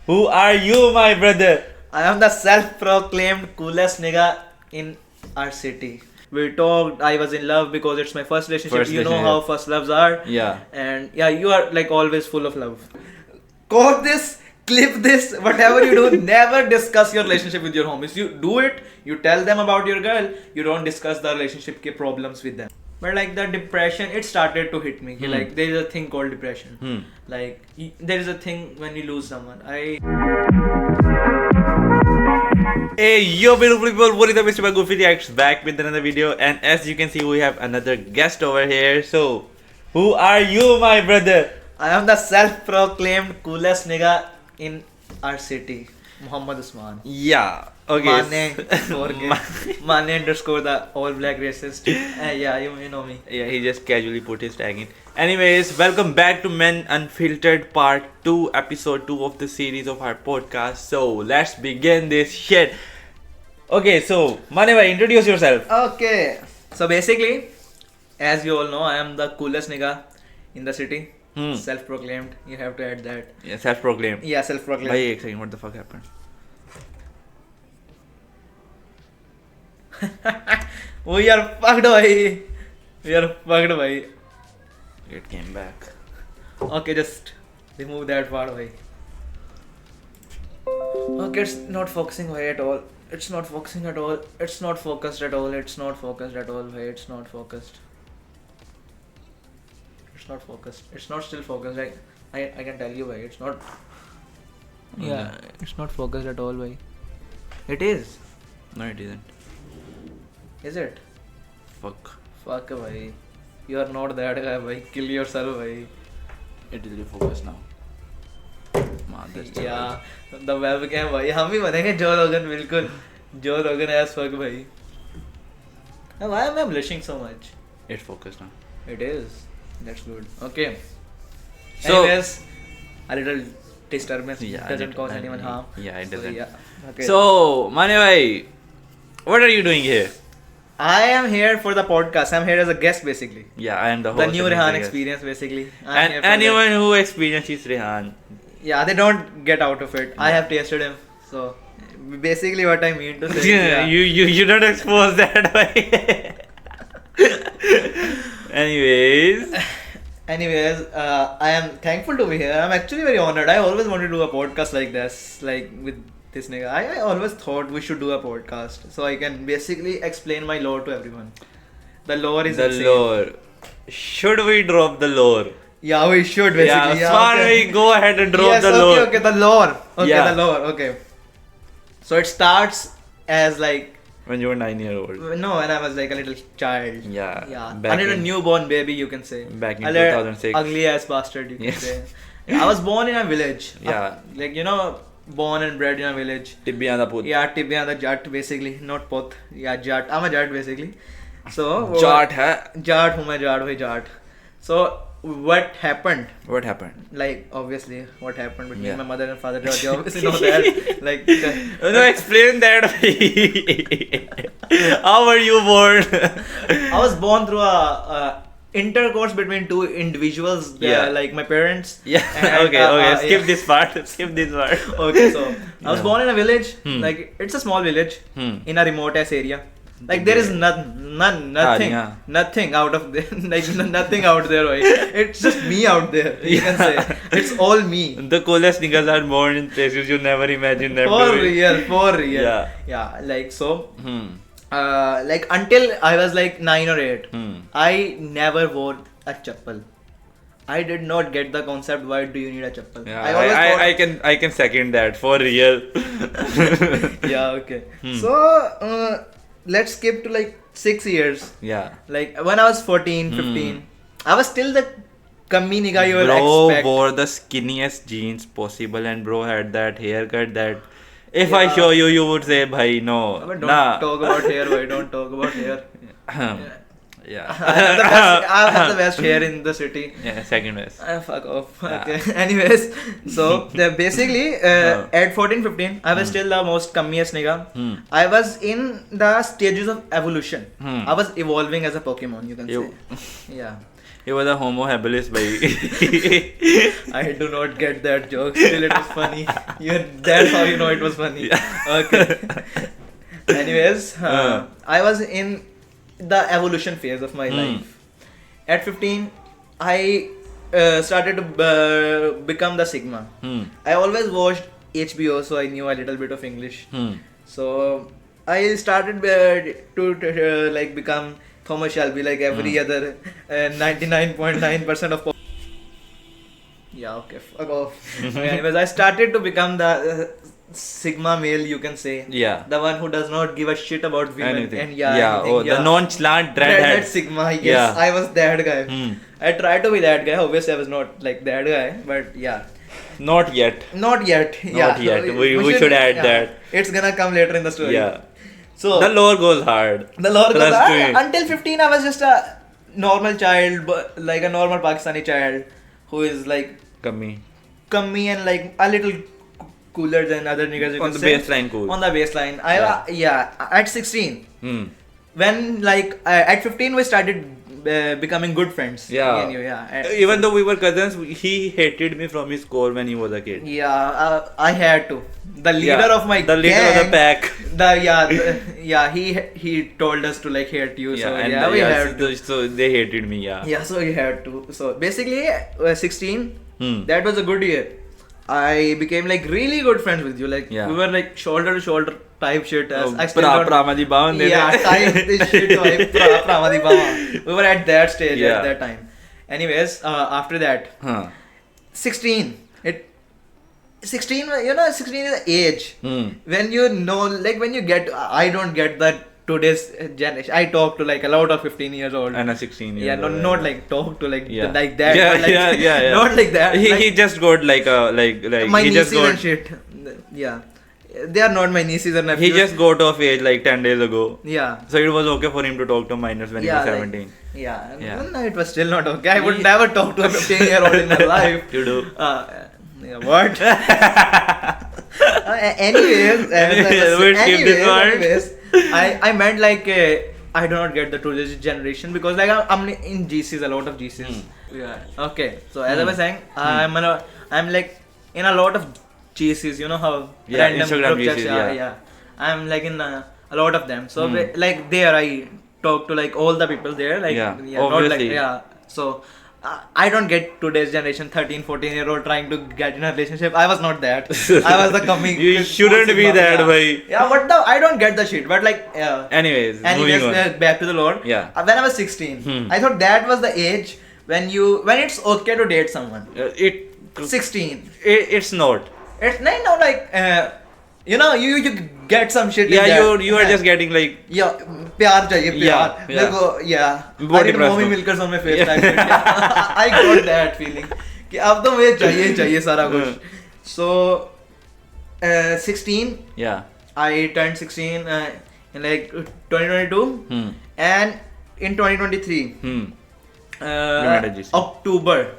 Who are you, my brother? I am the self-proclaimed coolest nigga in our city. We talked, I was in love because it's my first relationship. First You know relationship. how first loves are. Yeah. And yeah, you are like always full of love. Quote this, clip this, whatever you do, never discuss your relationship with your homies. You do it, you tell them about your girl, you don't discuss the relationship ke problems with them. But like the depression, it started to hit me. कि Like there is a thing called depression. Like there is a thing when you lose someone. Hey, yo, beautiful people, what is up? Mr. Goofy Reacts back with another video, and as you can see, we have another guest over here. So, who are you, my brother? I am the self-proclaimed coolest nigga in our city, Muhammad Usman. Yeah. Okay. Mane underscore the all black racist. Yeah, you know me. Yeah, he just casually put his tag in. Anyways, welcome back to Men Unfiltered Part 2, Episode 2 of the series of our podcast. So, let's begin this shit. Okay, so, Mane bhai, introduce yourself. Okay. So basically, as you all know, I am the coolest nigga in the city. Self-proclaimed. You have to add that. Yeah, self-proclaimed. Yeah, self-proclaimed. Bhai, ek second, what the fuck happened? We are fucked, bhai. We are fucked, bhai. It came back. Okay, just remove that part, bhai. Okay, it's not focusing, bhai, at all. It's not focusing at all. It's not focused at all. It's not focused at all, bhai. It's not focused. It's not focused. It's not still focused. Like I can tell you, bhai. It's not. Yeah, it's not focused at all, bhai. It is. No, it isn't. Is it? Fuck. Fuck, bhai. You are not that guy, bhai. Kill yourself, bhai. It will refocus now. Yeah, the webcam, bhai. हम ही बनेंगे Joe Rogan, बिल्कुल. Joe Rogan as fuck, bhai. Why am I blushing so much? It's focused now. It is. That's good. Okay. So- Anyways, a little disturbance Yeah, doesn't cause anyone harm. Yeah, it So, doesn't. yeah. Okay. So, Mane bhai, what are you doing here? I am here for the podcast. I'm here as a guest, basically. Yeah, I am the host. The new and Rehan guest. experience, basically. I'm And here for that. anyone who experiences Rehan. Yeah, they don't get out of it. I have tasted him. So, basically, what I mean to say. Yeah, you don't expose that way. Anyways. Anyways, I am thankful to be here. I'm actually very honored. I always wanted to do a podcast like this, like with this nigga. I always thought we should do a podcast so I can basically explain my lore to everyone. The lore is The insane. lore. Should we drop the lore? Yeah, we should basically. Yeah, Swan, go ahead and drop yes, the okay, lore. okay, the lore. Okay, Yeah. the lore. Okay. So it starts as like When you were 9 years old. no, when I was like a little child. Yeah. Yeah, Back a little in- newborn baby, you can say. Back in A little 2006. Ugly ass bastard, you can Yes. say. Yeah, I was born in a village. Yeah. Like, you know, born and bred in a village. Tibbiyan da Put. Yeah, Tibbiyan the Jat, basically. Not Pot. Yeah, Jat. I'm a Jat, basically. So, Jat hai. Jat, who मैं Jat, bhai Jat. So, what happened? What happened? Like, obviously, what happened between Yeah. my mother and father? You obviously know that. Like, No, explain that. How were you born? I was born through a intercourse between two individuals. Yeah. Like my parents. Yeah. and, Okay. Skip yeah. this part. Skip this part. Okay, so I was Yeah. born in a village. Hmm. Like it's a small village Hmm. in a remote ass area. Like there is nothing, yeah. nothing out of there. Like nothing out there. Right? It's just me out there. You can say it's all me. The coolest niggas are born in places you never imagined them For to be. real, for real. Yeah. Yeah. Like so. Hmm. Like until I was like 9 or 8, Hmm. I never wore a chappal. I did not get the concept. Why do you need a chappal? Yeah, I always thought. I can second that for real. Yeah. Okay. Hmm. So let's skip to like 6 years. Yeah. Like when I was 14, 15, I was still the kammi nigga you will Bro expect. wore the skinniest jeans possible, and bro had that haircut that if I Yeah. show you, you would say, "Bhai, no, But don't nah." talk about hair. Why don't talk about hair? Yeah. I have the best hair in the city. Yeah, second best. Fuck off. Yeah. Okay. Anyways, so basically, at 14, 15, I was still the most cummiest nigga. Hmm. I was in the stages of evolution. Hmm. I was evolving as a Pokemon, you can You- say. Yeah. He was a homo habilis, bhai. I do not get that joke. Still, it was funny. That's how you know it was funny. Okay. Anyways, I was in the evolution phase of my life. At 15, I started to become the Sigma. I always watched HBO, so I knew a little bit of English. So I started to like become Thomas Shelby, like every other 99.9% of. Yeah, okay, fuck off. Anyways, I started to become the Sigma male, you can say. Yeah. The one who does not give a shit about women. Anything. And anything, the nonchalant dreadhead. Sigma, yes, I was that guy. I tried to be that guy. Obviously, I was not like that guy, but yeah. Not yet. Not yet. Not yet. We should add that. It's gonna come later in the story. Yeah. So the lore goes hard. The lore goes Trust hard. me. Until 15, I was just a normal child, like a normal Pakistani child who is like Kami. and like a little cooler than other niggas. You On can the say. baseline cool. On the baseline. At 16. When like at 15 we started becoming good friends. Yeah. Me and you, yeah. Even though we were cousins, he hated me from his core when he was a kid. Yeah, I had to. The leader of my the leader gang, of the pack. He told us to like hate you. Yeah, So and yeah, we had to. so they hated me. Yeah. Yeah, so you had to. So basically, 16. Hmm. That was a good year. I became like really good friends with you. Like Yeah. we were like shoulder to shoulder type shit. As I still Pra- don't- Pramadi Bhavan. Yeah, type this shit vibe. Pramadi Bhavan. We were at that stage Yeah. at that time. Anyways, after that, Huh. 16. 16, you know, 16 is the age when you know, like when you get, I don't get that today's generation. I talk to like a lot of 15 years old. And a 16 years Yeah, old. not like talk to like Yeah. like that. Yeah, but like, yeah. Not like that. He like, just got like my he just nieces and got shit. Yeah, they are not my nieces and nephews. he just got off age like 10 days ago. Yeah. So it was okay for him to talk to minors when he was like, 17. yeah. Yeah. No, it was still not okay. I would never talk to a 15-year-old in my life. You do. Yeah, what? Anyways, We'll skip this one. anyways, I meant like I do not get the today's generation because like I'm in GCs, a lot of GCs. Yeah. Okay. So as I was saying, I'm like in a lot of GCs. You know how Yeah, random Instagram group chats, GCs, yeah. I'm like in a lot of them. So like there I talk to like all the people there. Like Yeah, not like obviously. So I don't get today's generation 13, 14-year-old trying to get in a relationship. I was not that. I was the coming. You shouldn't be that, yeah. bhai. Yeah, I don't get the shit. But like, Anyways, anyways, moving on. back to the Lord. Yeah. When I was 16, I thought that was the age when it's okay to date someone. It 16. it's not. It's not like you get some shit. Yeah, in that. you are just getting like Yeah, प्यार चाहिए प्यार. Yeah, yeah. मेरे को yeah. Body I press mommy हो. milkers on my face type shit. Yeah. I got that feeling कि अब तो मुझे चाहिए सारा कुछ. So 16. yeah. I turned 16 in like 2022 and in 2023 met a GC. October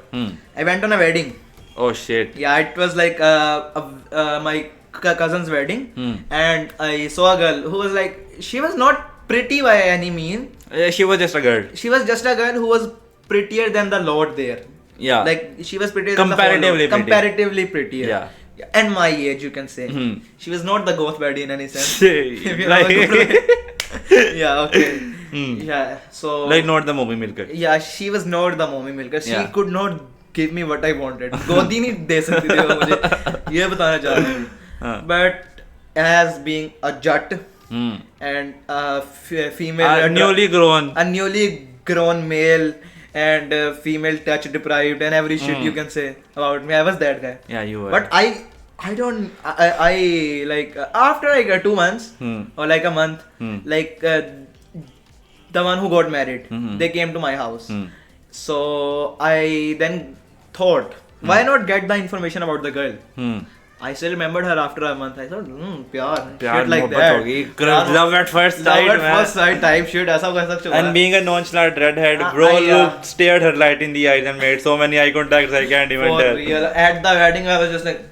I went on a wedding. Oh shit. Yeah, it was like my cousin's wedding, and I saw a girl who was like, she was not pretty by any means. She was just a girl. She was just a girl who was prettier than the Lord there. Yeah. Like she was prettier Comparatively than the pretty. Comparatively prettier. Yeah. And my age, you can say. She was not the goth baddie in any sense. If you Like- know what I mean. Yeah, okay. Yeah, so. like not the movie milker. Yeah, she was not the mommy milker. She Yeah. could not give me what I wanted. गोदी नहीं दे सकती थी वो मुझे. ये बताना चाह रहा हूँ. But as being a jut and a female, Newly grown. a newly grown male and female touch deprived and every shit you can say about me, I was that guy. Yeah, you were. But I don't like after like 2 months or like a month, like the one who got married, they came to my house. So I then thought, why not get the information about the girl? I still remembered her after a month. I thought, प्यार shit like मोहब्बत that. होगी. प्यार- Love at first Love sight, at man. first sight type shit. ऐसा कैसा चला? And being a nonchalant redhead, bro yeah. looked, stared her right in the eyes and made so many eye contacts I can't even For tell. real. At the wedding, I was just like,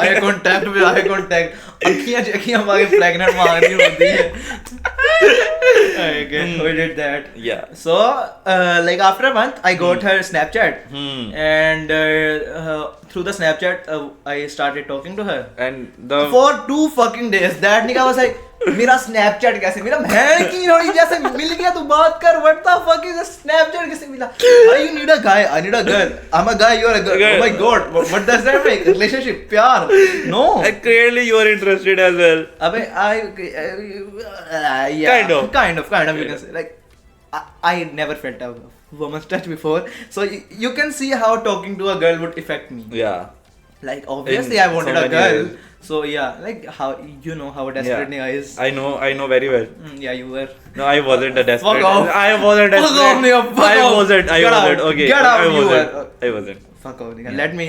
eye contact with eye contact. अखियाँ मांगे pregnant मांग रही होती है. Okay, we did that. Yeah. So, like after a month, I got her Snapchat, and through the Snapchat, I started talking to her. And the For 2 fucking days, that nigga was like, मेरा Snapchat कैसे मिला? बहन की लोड़ी जैसे मिल गया तू बात कर. What the fuck is a Snapchat कैसे मिला? Why you need a guy? I need a girl. I'm a guy. You're a girl. Oh my god. What does that make? Relationship? प्यार? No. clearly you are interested as well. अबे yeah. Kind of. You can say like I never felt a woman's touch before, so you can see how talking to a girl would affect me. Yeah. Like obviously In I wanted so a many girl, ways. so yeah, like how you know how desperate nigga is. I know very well. Yeah, you were. No, I wasn't a desperate. Fuck off. I wasn't desperate. Fuck off, nigga. Fuck I off. wasn't. Get out. Okay. Get out, I you wasn't. were. I wasn't. Fuck off, nigga. Yeah. Let me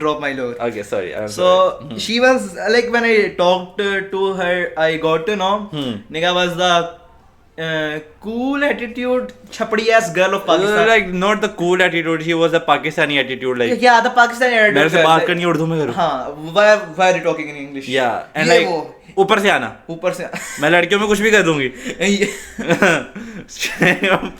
drop my lore. Okay, sorry. I'm So sorry. she was like when I talked to her, I got to know nigga was the cool attitude, chapdi ass girl of Pakistan. Like not the cool attitude. He was a Pakistani attitude. Like Yeah, the Pakistani attitude. मेरे से बात करनी उर्दू में करो. हाँ, why are you talking in English? Yeah, and ये like वो, ऊपर से आना. ऊपर से मैं लड़कियों में कुछ भी कर दूंगी.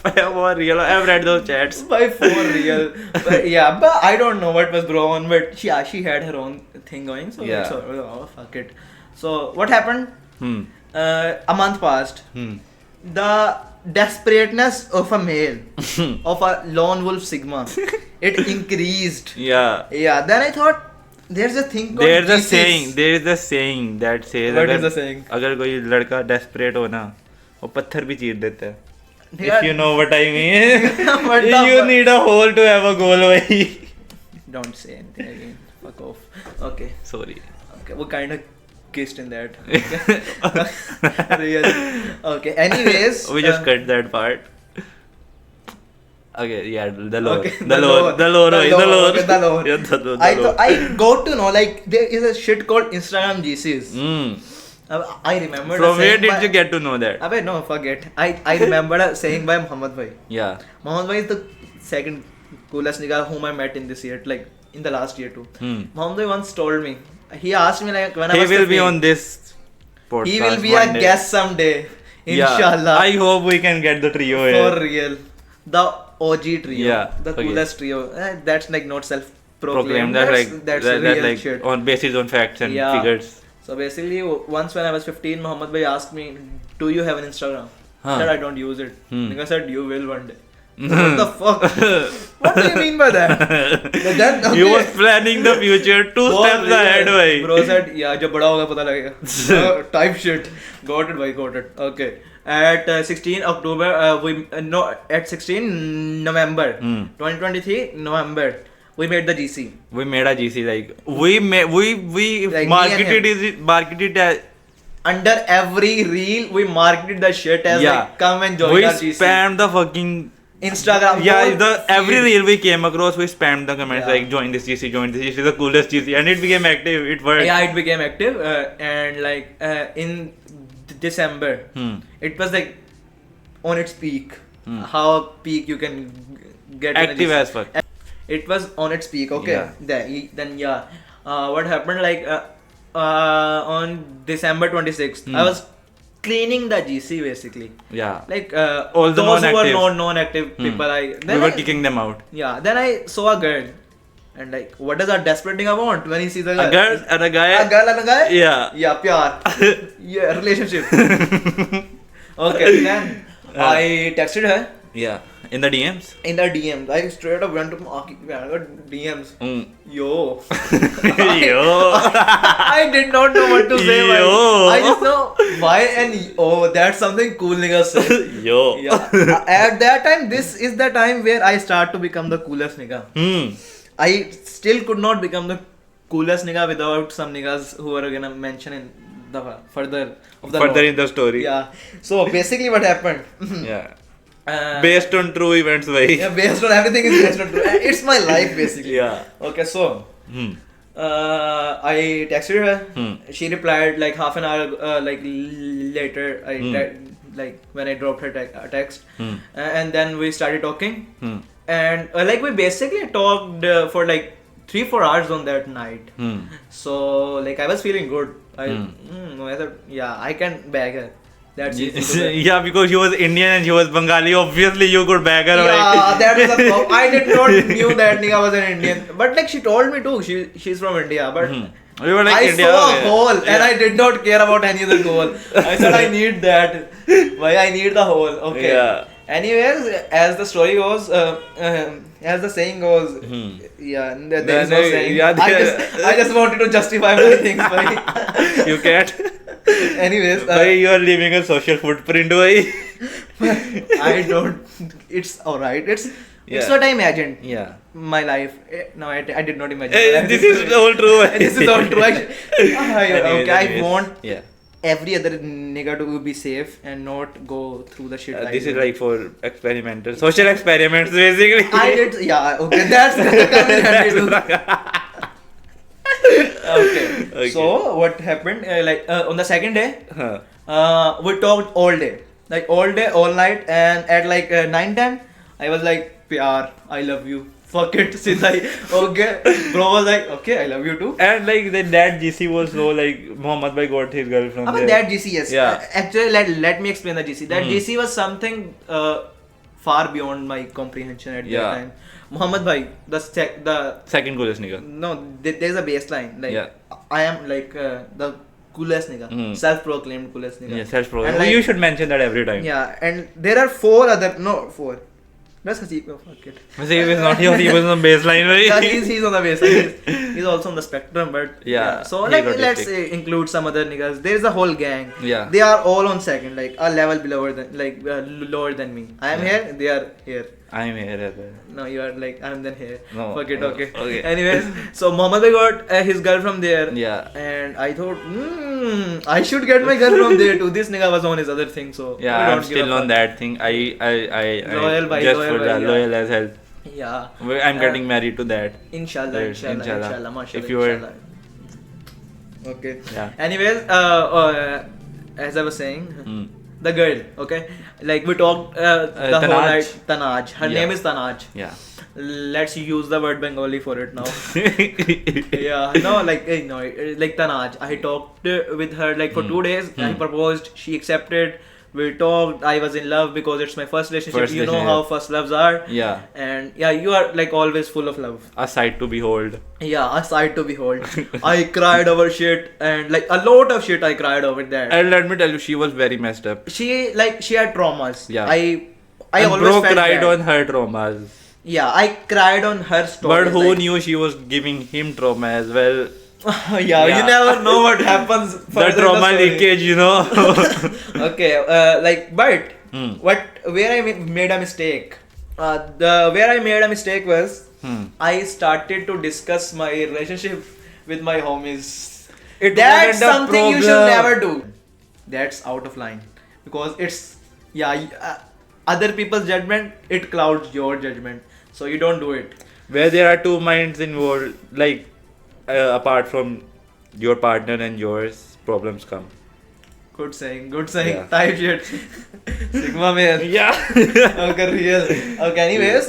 For real, I've read those chats. by for real. But yeah, but I don't know what was going on, but she had her own thing going, so Yeah. so, oh, fuck it. So what happened? A month passed. The desperateness of a male, of a lone wolf sigma, it increased. Yeah. Yeah, then I thought there's a thing called There thesis. is a saying that says What अगर is the saying? अगर कोई लड़का desperate हो ना, वो पत्थर भी चीर देता है. Yeah. If you know what I mean. What the You fuck? need a hole to have a goal, भाई. Don't say anything again. Fuck off. Okay. Sorry. Okay. What kind of kissed in that? Really? Okay. Anyways. We just cut that part. Okay, yeah, the lore. Okay, The lore. Okay, the lore. Yeah, the lore. I got to know like there is a shit called Instagram GCs. I remember. From where did you get to know that? Abey no, forget. I remember a saying by Muhammad Bhai. Yeah. Muhammad Bhai is the second coolest nigga whom I met in this year, like in the last year too. Muhammad Bhai once told me. He asked me like when I was. He will be 15, on this podcast. He will be one a day. guest someday. Yeah. Inshallah. I hope we can get the trio here. For real. The OG trio. Yeah, The okay. coolest trio. That's like not self-proclaimed. Proclaim that's That's like real shit. on basis on facts and Yeah. figures. So basically, once when I was 15, Muhammad Bhai asked me, "Do you have an Instagram?" Huh. I said, "I don't use it." Nigga said, "You will one day." Hmm. What the fuck? What do you mean by that? But then, He was planning the future 2 steps ahead, bhai. Bro said, "Yeah, जब बड़ा होगा पता लगेगा." Type shit. Got it, bhai. Got it. Okay. At 16 October, at 16 November 2023 November, we made the GC. We made a GC like we Like marketed as Under every reel, we marketed the shit as like, come and join we our GC. spammed the fucking Instagram. yeah whole the every feed. reel we came across we spammed the comments Yeah. like join this GC, the coolest GC, and it became active. It worked. Yeah, it became active, and like in December, it was like on its peak. How peak you can get in a Active GC. as fuck. It was on its peak. Okay. Yeah. Then what happened like on December 26th, I was cleaning the GC basically. Yeah. Like All the those who were non-active. non-active people, We were kicking them out. Yeah, then I saw a girl, and like, what does a desperate nigga want when he sees a girl? A girl and a guy. A girl and a guy? Yeah. Yeah, pyar. Yeah, relationship. Okay, then I texted her Yeah. In the DMs. in the DMs. I straight up went to DMs. Yo. Yo. I did not know what to say. man. Yo. I just know why and oh, that's something cool niggas say. Yo. Yeah. At that time, this is the time where I start to become the coolest nigga. I still could not become the coolest nigga without some niggas who are gonna mention in the further of the Further law. in the story. Yeah. So basically, what happened? Yeah. Based Based on true events, why? yeah, based on everything is based on true. It's my life basically. Yeah. Okay, so Hmm. I texted her. She replied like half an hour like later. Like when I dropped her text, and then we started talking. And like we basically talked for like 3-4 hours on that night. So like I was feeling good. I thought, yeah, I can bag her. That's easy to bag. Yeah, because she was Indian and she was Bengali. Obviously, you could bag her. Yeah, that was a problem. I did not knew that nigga was an Indian, but like she told me too. She's from India, but You were like I India. saw a okay. hole and Yeah. I did not care about any other goal. I said I need that. Why I need the hole? Okay. Yeah. Anyways, as the story goes, as the saying goes, yeah, there is no No, saying. yeah, I just wanted to justify my things. Bhai. You can't. Anyways, Bhai, you are leaving a social footprint, bhai. I don't. It's alright. It's Yeah. what I imagined. Yeah. My life. No, I did not imagine. Eh, my life. this is all true. This is all true. Actually. Anyways, I anyways. want Yeah. every other nigga to be safe and not go through the shit. I This is did. like for experimental, social experiments, basically. I did. Yeah. Okay. That's gonna come in handy too. Okay. So what happened? On the second day, Huh. we talked all day, all day, all night, and at 9:10, I was like, "Pyar, I love you." Fuck it, Sidai. Okay. Bro was like, "Okay, I love you too." And like that GC was so like Muhammad Bhai got his girl from But there. that GC, yes. Yeah. Actually, let me explain the GC. That GC was something far beyond my comprehension at Yeah. that time. Muhammad Bhai, the Second coolest nigga. no, there's a baseline. Yeah. I am the coolest nigga, self-proclaimed coolest nigga. Yeah, self-program. And, You should mention that every time. Yeah, and there are four. Let's see. Oh, fuck it. See, he was not here. He was on baseline. Yeah, Right? he's on the baseline. He's also on the spectrum, but Yeah, So he's let's autistic. include some other niggas. There is a whole gang. Yeah. They are all on second, a level below than lower than me. I am Yeah. here. They are here. I'm here as well. No, you are I'm then here. No, Fuck it. oh, Okay. okay. Anyways, so Muhammad Bhai got his girl from there. Yeah. And I thought, I should get my girl from there too. This nigga was on his other thing, so Yeah, we I'm don't give still a on fuck. that thing. I Loyal bhai, just loyal for bhai, that, yeah. loyal as hell. Yeah. I'm getting married to that. Inshallah, Right, inshallah, inshallah. inshallah, mashallah, If you were- inshallah. Okay. Yeah. Anyways, as I was saying, Hmm. the girl, okay, we talked the whole Tanaj. night. Tanaj. Her Yeah. name is Tanaj. Yeah. Let's use the word Bengali for it now. Yeah, no, Tanaj. I talked with her for 2 days. I proposed. She accepted. We talked. I was in love because it's my first relationship. First You know relationship. how first loves are. Yeah. And yeah, you are always full of love. A sight to behold. Yeah, a sight to behold. I cried over shit and a lot of shit I cried over that. And let me tell you, she was very messed up. She had traumas. Yeah. I And always bro felt cried bad. on her traumas. Yeah, I cried on her story. But who knew she was giving him trauma as well? Yeah, you Yeah. never know what happens. The further in trauma story. leakage, you know. Okay, but Hmm. where I made a mistake. Where I made a mistake was I started to discuss my relationship with my homies. That's wasn't a something you should problem. never do. That's out of line because it's other people's judgment. It clouds your judgment, so you don't do it. Where there are two minds involved, apart from your partner and yours, problems come. Good saying. Yeah. Type shit. Sigma man. Yeah. Okay, real. Okay, anyways,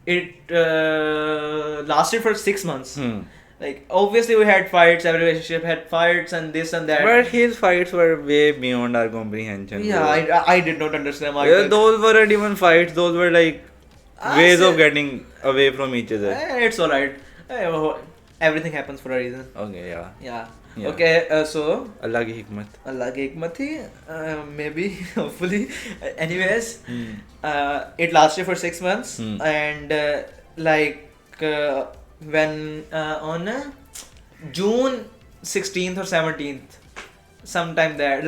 it lasted for 6 months. Obviously we had fights, every relationship had fights and this and that. But his fights were way beyond our comprehension. Yeah, bro. I did not understand why. Yeah, those weren't even fights, those were ways of say- getting away from each other. It's alright. Everything happens for a reason. Okay, yeah. Yeah. Yeah. Okay, so Allah ki hikmat. Allah ki hikmat thi, maybe, hopefully. Anyways, it lasted for 6 months, and when on June 16th or 17th, sometime there,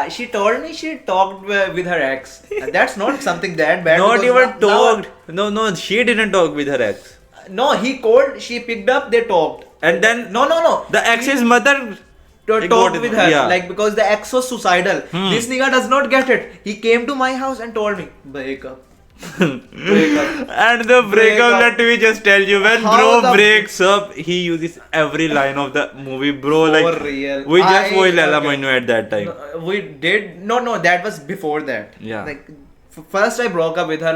she told me she talked with her ex. And that's not something that bad. Not because even now- talked. No, she didn't talk with her ex. No, he called, she picked up, they talked. And then No. the ex's mother Talked got with it, her, yeah. because the ex was suicidal. This nigga does not get it. He came to my house and told me, break up. Break up. And the breakup, Breakup. let me just tell you, when How bro the- breaks up, he uses every line of the movie, bro. For real. We just I- spoiled Ella okay. Manu at that time. No, we did. No, that was before that. Yeah. First I broke up with her,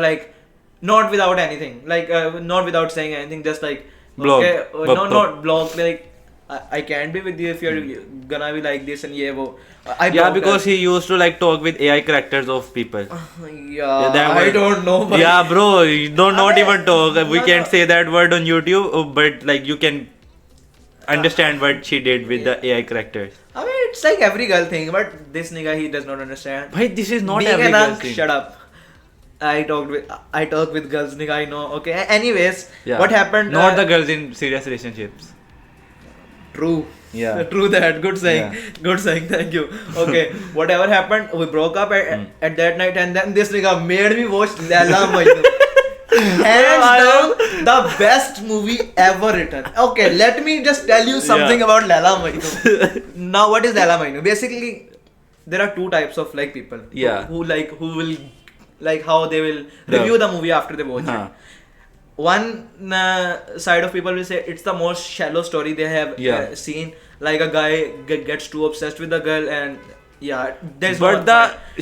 not without anything. Not without saying anything, just Block. okay, Bup, no, bup. not block, I can't be with you if you're gonna be like this and yeah, wo. I Yeah, blocked because her. he used to like talk with AI characters of people. Yeah, that I was- don't know. But Yeah, bro, you don't not Abey, even talk. We no, can't no. say that word on YouTube, but like you can understand what she did with the AI characters. I mean, it's like every girl thing, but this nigga he does not understand. Bhai, this is not Being every an girl unk, thing. shut up. I talk with girls, nigga. I know. Okay. Anyways, Yeah. what happened? Not the girls in serious relationships. True. Yeah. True that. Good saying. Yeah. Good saying. Thank you. Okay. Whatever happened, we broke up at that night, and then this nigga made me watch Laila Majnun. Hands down, the best movie ever written. Okay, let me just tell you something Yeah. about Laila Majnun. Now, what is Laila Majnun? Basically, there are two types of like people. Yeah. Who will like how they will review the movie after they watch Huh. it. One side of people will say it's the most shallow story they have Yeah. seen. Like a guy gets too obsessed with a girl and yeah, there's But the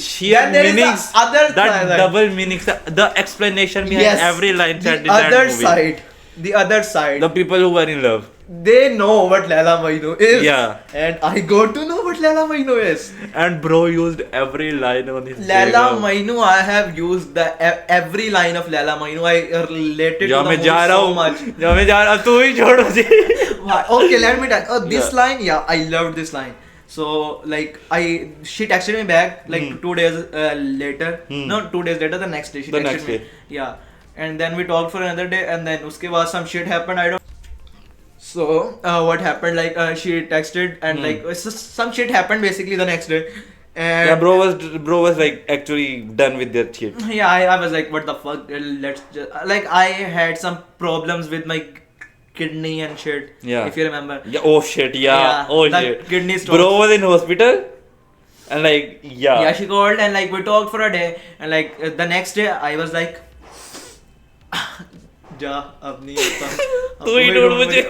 sheer Then there is the meanings, other that side. double meanings, the explanation behind every line said in the that other movie. side. The other side. The people who were in love. They know what Laila Majnun is. Yeah. And I got to know what Laila Majnun is. And bro used every line on his Laila breakup. Majnun, I have used every line of Laila Majnun. I related या to the मैं movie जा रहा so हूँ much. या मैं जा रहा हूँ तू ही छोड़ मुझे Okay, let me tell. Oh, this Yeah. line, yeah, I loved this line. So like she texted me back like 2 days later. No, 2 days later. The next day she The texted next me. day. Yeah, and then we talked for another day, and then uske baad some shit happened. I don't. So what happened? Like she texted and like some shit happened basically the next day. And yeah bro was like actually done with that shit. yeah, I was like, what the fuck? Let's just like I had some problems with my kidney and shit. Yeah. If you remember. Yeah, oh shit, yeah. Oh the shit. Kidney stones. Bro was in hospital and like Yeah, she called and like we talked for a day and like the next day I was like जा अब नहीं होता तू ही ढूंढ मुझे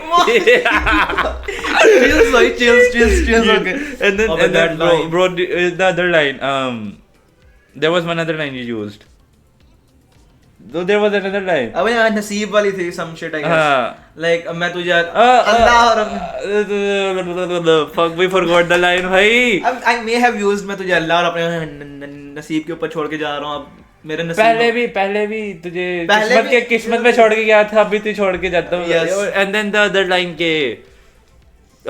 chills okay and then, Okay, and that then bro, line. bro the other line there was one other line you used. So there was another line. अब यहाँ नसीब वाली थी some shit I guess हाँ. like मैं तुझे अल्लाह और fuck we forgot the line भाई. I may have used मैं तुझे अल्लाह और अपने नसीब के ऊपर छोड़ के जा रहा हूँ अब मेरे नसीब पहले भी तुझे पहले भी- किस्मत में छोड़ के गया था अभी तू छोड़ के जाता हूँ. Yes. And then the other line के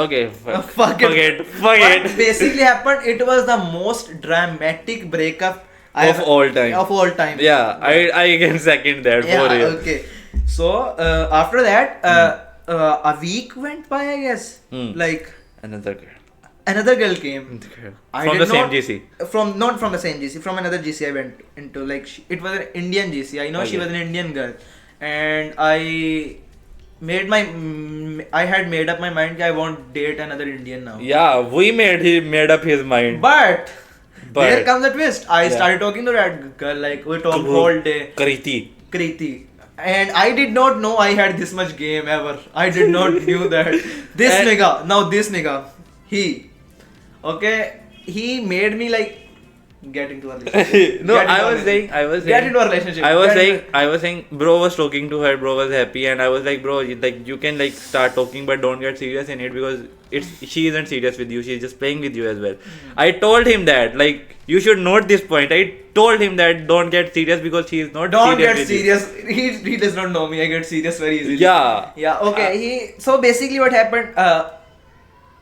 okay Forget. Forget. What basically happened, it was the most dramatic breakup Of all time. Of all time. Yeah, I can second that for Yeah, real. okay. So after that, a week went by, I guess. Hmm. Like Another girl. another girl came. I From did the same not- GC. Not from the same GC, from another GC I went into. Like it was an Indian GC. I know she Okay. was an Indian girl, and I had made up my mind that I won't date another Indian now. Yeah, we made up his mind. But But- there comes a twist. I Yeah. started talking to that girl. Like we talked whole day. Kriti. Kriti. And I did not know I had this much game ever. I did not knew that. This And- nigga, now this nigga, he made me like get into a relationship. No, Get into I a was saying, Get into a relationship. I was saying, bro was talking to her, bro was happy, and I was like, bro, like you can like start talking, but don't get serious in it because she isn't serious with you, she's just playing with you as well. I told him that, like, you should note this point. I told him that don't get serious because she is not Don't serious get with you. serious. He does not know me. I get serious very easily. Yeah. Yeah. Okay. So basically, what happened?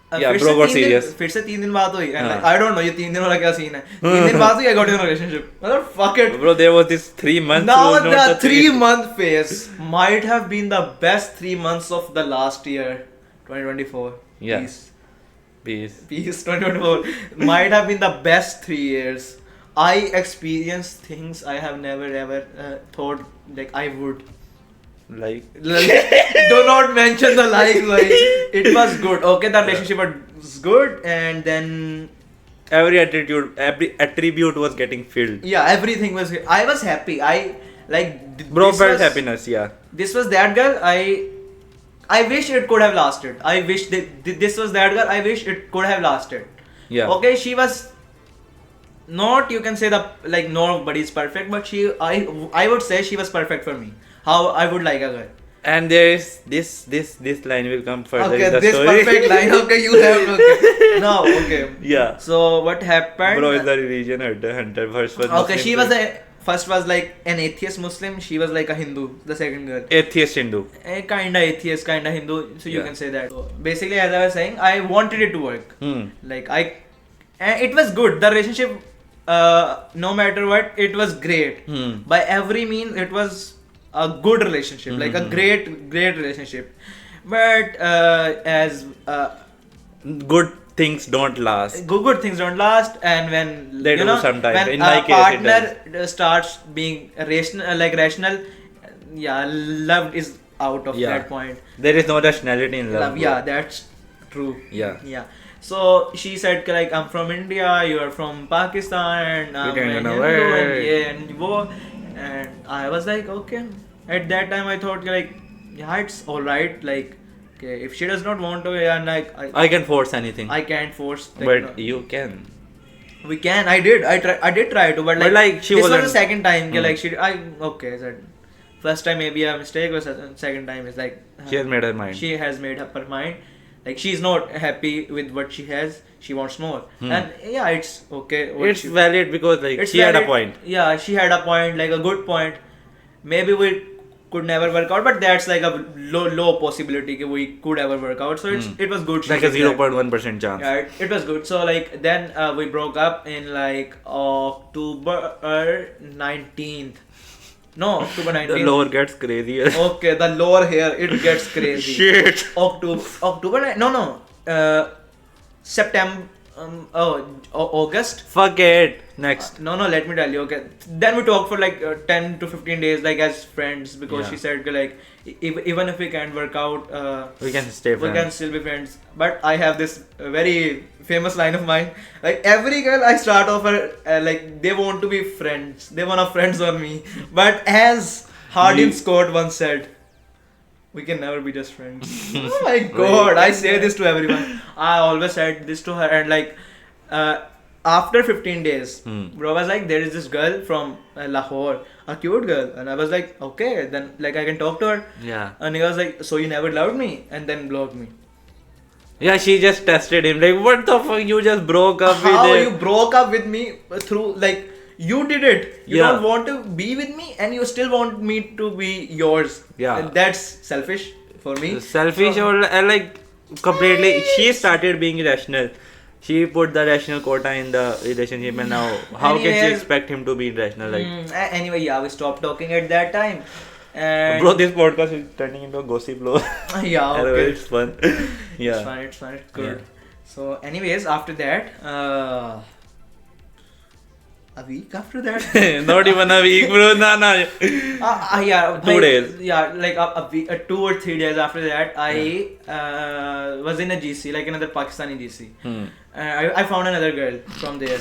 Yeah, फिर bro से got 3 दिन- serious. फिर से 3 दिन बात हुई and हाँ. like, I don't know ये 3 दिन वाला क्या सीन है 3 दिन बाद हुई I got in a relationship मतलब fuck it Bro, there was this 3 months. now was not the 3 thing. month phase might have been the best 3 months of the last year 2024 Yeah. peace Peace. 2024 might have been the best 3 years I experienced things I have never ever thought like I would Like. do not mention the like it was good okay the relationship was good and then Every attribute was getting filled. yeah everything was I was happy I like Bro this felt was- happiness, yeah. this was that girl I wish it could have lasted I wish this was that girl I wish it could have lasted Yeah. okay she was not you can say the like nobody's perfect but I would say she was perfect for me how I would like a girl And there is this line will come further Okay, in the this story. perfect line. Okay, you have. Okay. No, okay. Yeah. So what happened? Bro is the religion hunter. First was Okay, Muslim, she was first was like an atheist Muslim. She was like a Hindu. The second girl. atheist Hindu. Kinda atheist, kinda Hindu. So you Yeah. can say that. So basically, as I was saying, I wanted it to work. Like it was good. The relationship, no matter what, it was great. By every means, it was a good relationship, like a great relationship. But as Good things don't last. good things don't last, and when They you do know, sometimes. when In my a case, it partner starts being rational, yeah, love is out of Yeah. that point. There is no rationality in love. bro. Yeah, that's true. Yeah. So she said like, I'm from India, you are from Pakistan, and I'm can a go Hindu, away. and yeah, and wo. And I was like, okay. At that time, I thought like, yeah, it's all right. Like, okay, if she does not want to, yeah, like I can force anything. I can't force. Like, but no. you can. We can. I did. I did try to, but like, she this was wasn't- the second time. Hmm. Like okay. So first time maybe a mistake, but second time is like She has made her mind. She has made up her mind. Like she's not happy with what she has. She wants more. And yeah, it's okay. what It's she- valid because like it's she had a valid. point. Yeah, she had a point, like a good point. Maybe we could never work out, but that's like a low possibility that we could ever work out. So it was good. She Like a did that. 0.1% chance. Yeah, it was good. So like then we broke up in like October 19th. No, October The 19th. lower gets crazier. Okay, the lower here it gets crazy. Shit. October no September August. Fuck it. Next. No, let me tell you. Okay, then we talked for like 10 to 15 days, like as friends, because Yeah. she said like even if we can't work out, We can stay we friends. can still be friends. But I have this very famous line of mine. Like every girl I start off like they want to be friends. They want to friends on me. But as Hardin Scott once said, we can never be just friends. Oh my god, I say this to everyone. I always said this to her, and like after 15 days, bro was like, there is this girl from Lahore, a cute girl, and I was like, okay, then like I can talk to her. Yeah. And he was like, so you never loved me, and then blocked me. Yeah, she just tested him. Like, what the fuck? You just broke up How with you him. broke up with me through like you did it. You Yeah. don't want to be with me, and you still want me to be yours. Yeah. And that's selfish for me. Selfish So- or like completely. She started being irrational. She put the rational quota in the relationship, and now how can she Anyways, expect him to be irrational? Like, Anyway, yeah, we stopped talking at that time. And bro, this podcast is turning into a gossip blow. yeah, Anyway, okay. it's fun. Yeah. It's fine, it's good. So, anyways, after that, a week after that, Not even a week, bro. Nah. yeah, 2 days. Yeah, like a week, 2 or 3 days after that, I was in a GC, like another Pakistani GC. I found another girl from there.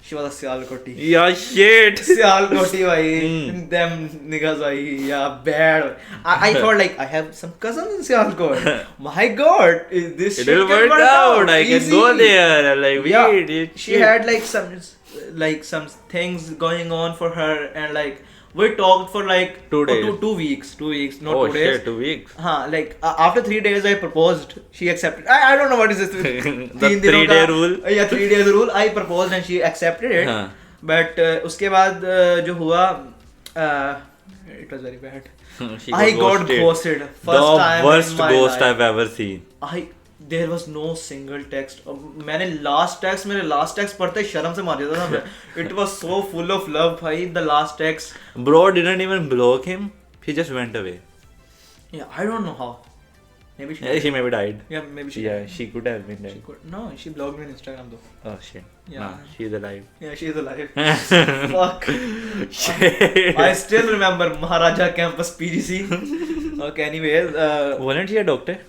She was a Sialkoti. Yeah, shit. Sialkoti, bhai. Them niggas, bhai. Yeah, bad. I thought like I have some cousins in Sialkot. My God, is this It shit will can work out. I can Easy. go there. Like, Yeah, wait. she had like some things going on for her, and like we talked for like 2 days. 2 weeks, 2 weeks, not Oh 2 days. shit, 2 weeks. Like after 3 days I proposed. She accepted. I don't know what is this. The 3-day rule. Yeah, 3 days rule. I proposed and she accepted it. हाँ. But उसके बाद जो हुआ, it was very bad. She I got ghosted. First The time worst in my ghost life. I've ever seen. There was no single text. मैंने मेरे last text पढ़ते शर्म से मार दिया था मैं. It was so full of love, भाई. The last text. Bro didn't even block him. He just went away. Yeah, I don't know how. Maybe she. Yeah, she maybe died. Yeah, maybe she. Yeah, she could have been She dead. could. No, she blocked me on Instagram though. Oh shit. Yeah. Nah, she's alive. Yeah, she is alive. Fuck. Shit. I still remember Maharaja Campus PGC. Okay, anyways. Wasn't she a doctor?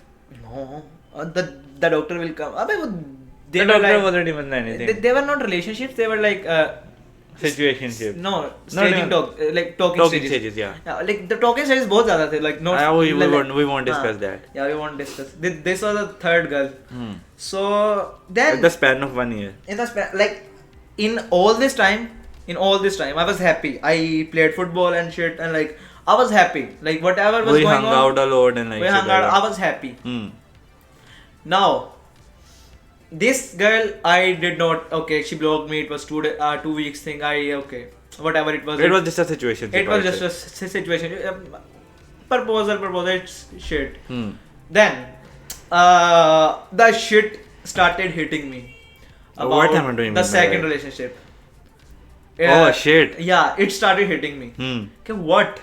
No. The doctor will come. Abey, they The were doctor like, wasn't even anything. they were not relationships. They were like Situationship. no staging talk, like talking stages. Yeah. Yeah, like the talking stages बहुत ज़्यादा थे. Like not. We won't discuss that. Yeah, we won't discuss. This was the third girl. Hmm. So then At the span of 1 year. in the like in all this time I was happy. I played football and shit, and like I was happy. Like whatever was We going hung on, out a lot and like we shit hung like out. that. I was happy. Hmm. Now, this girl, I did not. Okay, she blocked me. It was 2 weeks thing. Okay, whatever it was. It was just a situation. It was just a situation. Proposal. It's shit. Hmm. Then, the shit started hitting me. What happened to him The in second that? relationship. Oh shit. Yeah, it started hitting me. Hmm. Okay, what?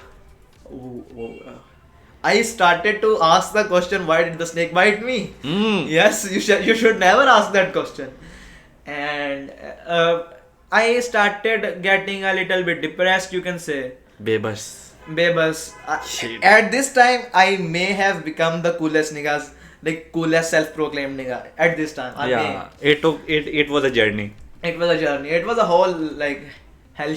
I started to ask the question, why did the snake bite me? Hmm. Yes, you should never ask that question. And I started getting a little bit depressed, you can say. Bebas. Babas. Shit. At this time, I may have become the coolest niggas, like coolest self-proclaimed nigga. At this time, Yeah. It was a journey. It was a journey. It was a whole like hell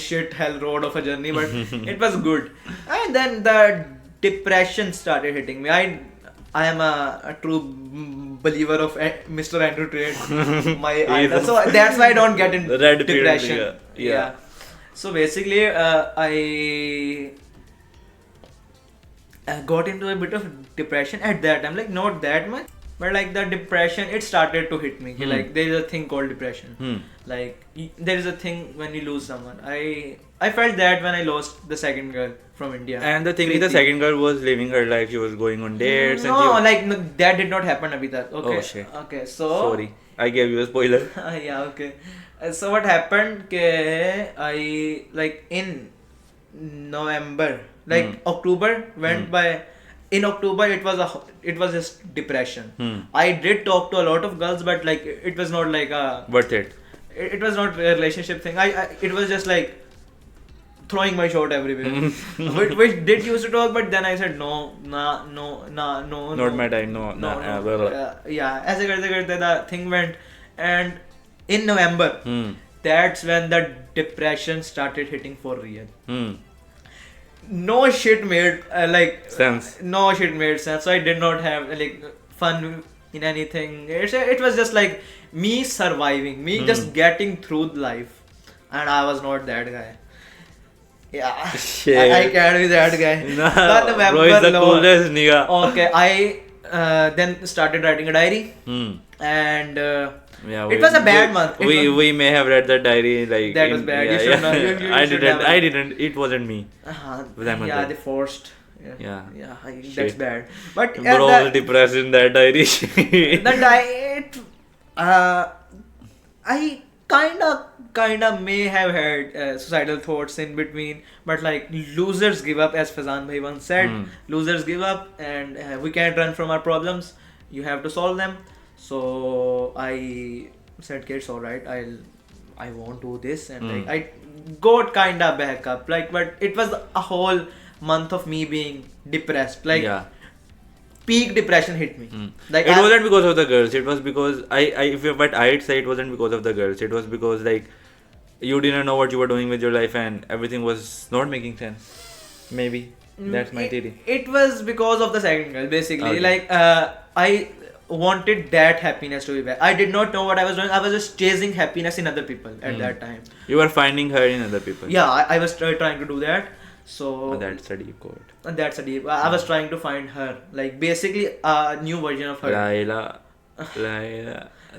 road of a journey, but it was good. And then the depression started hitting me. I am a true believer of Mr. Andrew Tate, my idol. So that's why I don't get in Red pill, depression. yeah. So basically, I got into a bit of depression at that time. Like not that much, but like the depression, it started to hit me. Like there is a thing called depression. Like there is a thing when you lose someone. I felt that when I lost the second girl from India. And the thing is, the Preeti. second girl was living her life. She was going on dates. No, and like no, that did not happen, Abhita. Okay. Oh, shit. Okay, so. Sorry, I gave you a spoiler. Yeah, okay. So what happened? I like in November, like October went by. In October, it was just depression. I did talk to a lot of girls, but like it was not like a. Worth it. It was not a relationship thing. It was just like throwing my shot everywhere. which did used to talk, but then I said no. Not my time. No. Yeah, ऐसे करते the thing went, and in November, that's when the depression started hitting for real. No shit made Sense. No shit made sense. So I did not have like fun in anything. It was just like me surviving, me just getting through life, and I was not that guy. Yeah, Shit. I can't be that guy. Nah, But bro is the coolest nigga. Okay, I then started writing a diary, and Yeah, it was a bad month. We may have read the diary like. That was bad. You Yeah, should not- you I should didn't. never. I didn't. It wasn't me. That month, yeah, right? they forced. Yeah. That's Shit. bad. But Bro was depressed in that diary. the diet, I kinda may have had suicidal thoughts in between, but like losers give up, as Fazan bhai once said. Losers give up, and we can't run from our problems. You have to solve them. So I said, "Kids, all right, I won't do this," and like I got kinda back up. Like, but it was a whole month of me being depressed. Like. Yeah. Peak depression hit me. Like It wasn't because of the girls. It was because but I'd say it wasn't because of the girls. It was because like you didn't know what you were doing with your life and everything was not making sense. Maybe that's my theory. It was because of the second girl, basically. Okay. Like I wanted that happiness to be back. I did not know what I was doing. I was just chasing happiness in other people at that time. You were finding her in other people. Yeah, I was trying to do that. So That's a deep quote. that's a deep. I was trying to find her, like basically a new version of her. Laila.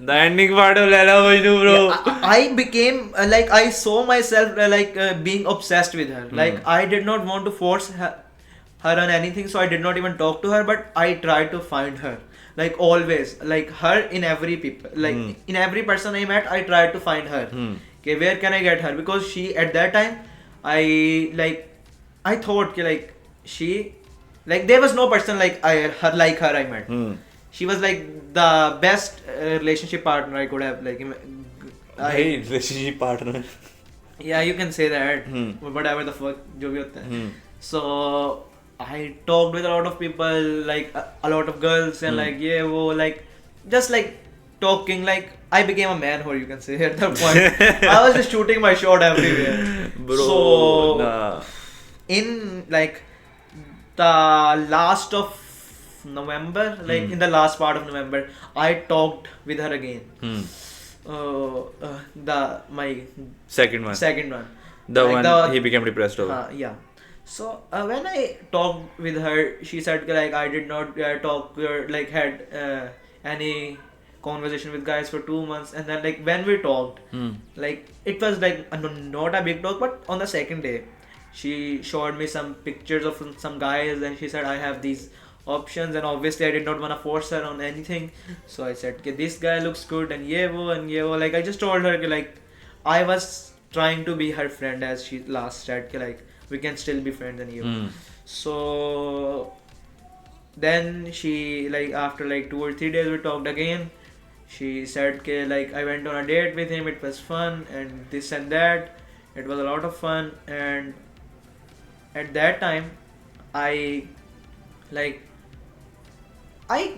The ending part of Laila Majnun, bro. Yeah, I became like I saw myself being obsessed with her. Like I did not want to force her on anything, so I did not even talk to her. But I tried to find her, like always, like her in every people, like in every person I met, I tried to find her. Okay, where can I get her? Because she at that time, I thought there was no person like her I met. She was like the best relationship partner I could have. Hey, relationship partner. Yeah, you can say that. Whatever the fuck, जो भी होता है. So I talked with a lot of people, like a lot of girls, and just talking. Like I became a man whore, you can say at that point. I was just shooting my shot everywhere. Bro, so nah. in the last of November, in the last part of November, I talked with her again. My Second one. second one. The Like one he became depressed over. Yeah. So when I talked with her, she said like I did not talk or like had any conversation with guys for 2 months, and then like when we talked, like it was like not a big talk, but on the second day, she showed me some pictures of some guys, and she said I have these options, and obviously I did not want to force her on anything, so I said okay, this guy looks good, and ye wo, like I just told her like I was trying to be her friend, as she last said like we can still be friends, and you. So then she like after like 2 or 3 days we talked again. She said okay, like I went on a date with him, it was fun and this and that, it was a lot of fun, and at that time I like I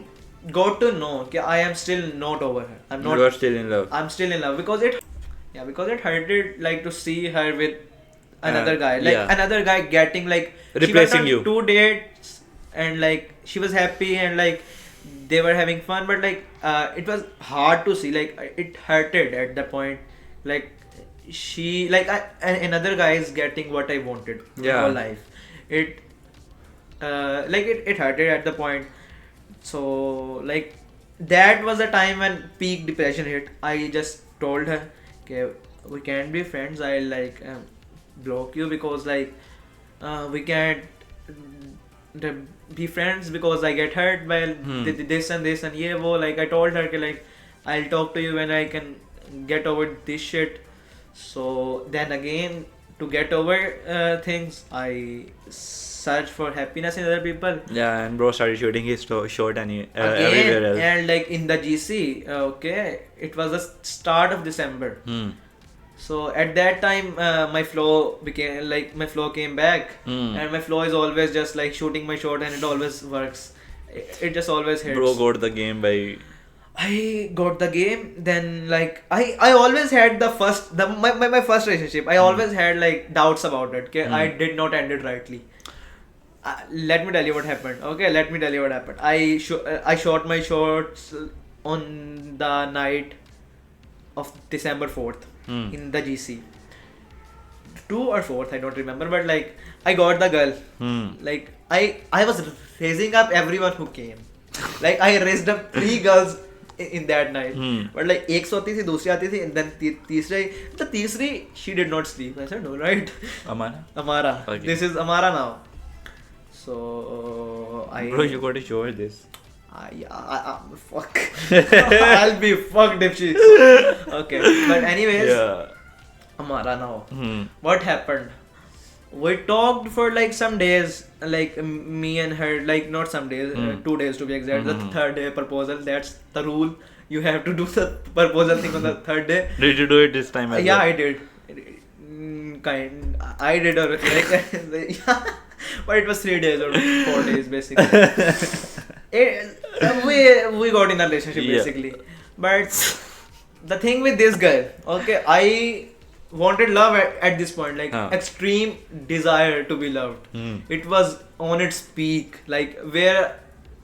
got to know okay, I am still not over her, You are still in love. I'm still in love, because it hurted like to see her with another guy, like yeah. another guy getting like she Replacing went on you. 2 dates, and like she was happy and like they were having fun, but like it was hard to see, like it hurted at the point, like she like another guy is getting what I wanted Yeah. for life. It like it hurted at the point. So like that was the time when peak depression hit. I just told her okay, we can't be friends, I'll like block you, because like we can't be friends because I get hurt by this and this and ye wo. Like I told her like I'll talk to you when I can get over this shit. So then again, to get over things, I search for happiness in other people. Yeah, and bro started shooting his shot and Again, everywhere else. and like in the GC, okay, it was the start of December. So at that time, my flow came back, and my flow is always just like shooting my shot, and it always works. It just always hits. Bro got the game by. I got the game. Then like I always had my first relationship. I always had like doubts about it. Okay, I did not end it rightly. Let me tell you what happened. Okay, let me tell you what happened. I shot my shots on the night of December 4th in the GC. 2 or 4th, I don't remember, but like I got the girl. Like I was raising up everyone who came. Like I raised up 3 girls in that night. But like एक सोती थी, दूसरी आती थी, and then तीसरी she did not sleep. I said no, right? Amara. Okay. This is Amara now. So Bro, you got to show her this. Fuck. I'll be fucked if she. Okay, but anyways, Yeah. Amara now. What happened? We talked for like some days, like me and her, like not some days, 2 days to be exact. The third day proposal, that's the rule. You have to do the proposal thing on the third day. Did you do it this time as Yeah, well? I did. I did, or like, but it was 3 days or 4 days basically. We got in a relationship basically. But the thing with this girl, okay, I wanted love at this point, like extreme desire to be loved. It was on its peak, like where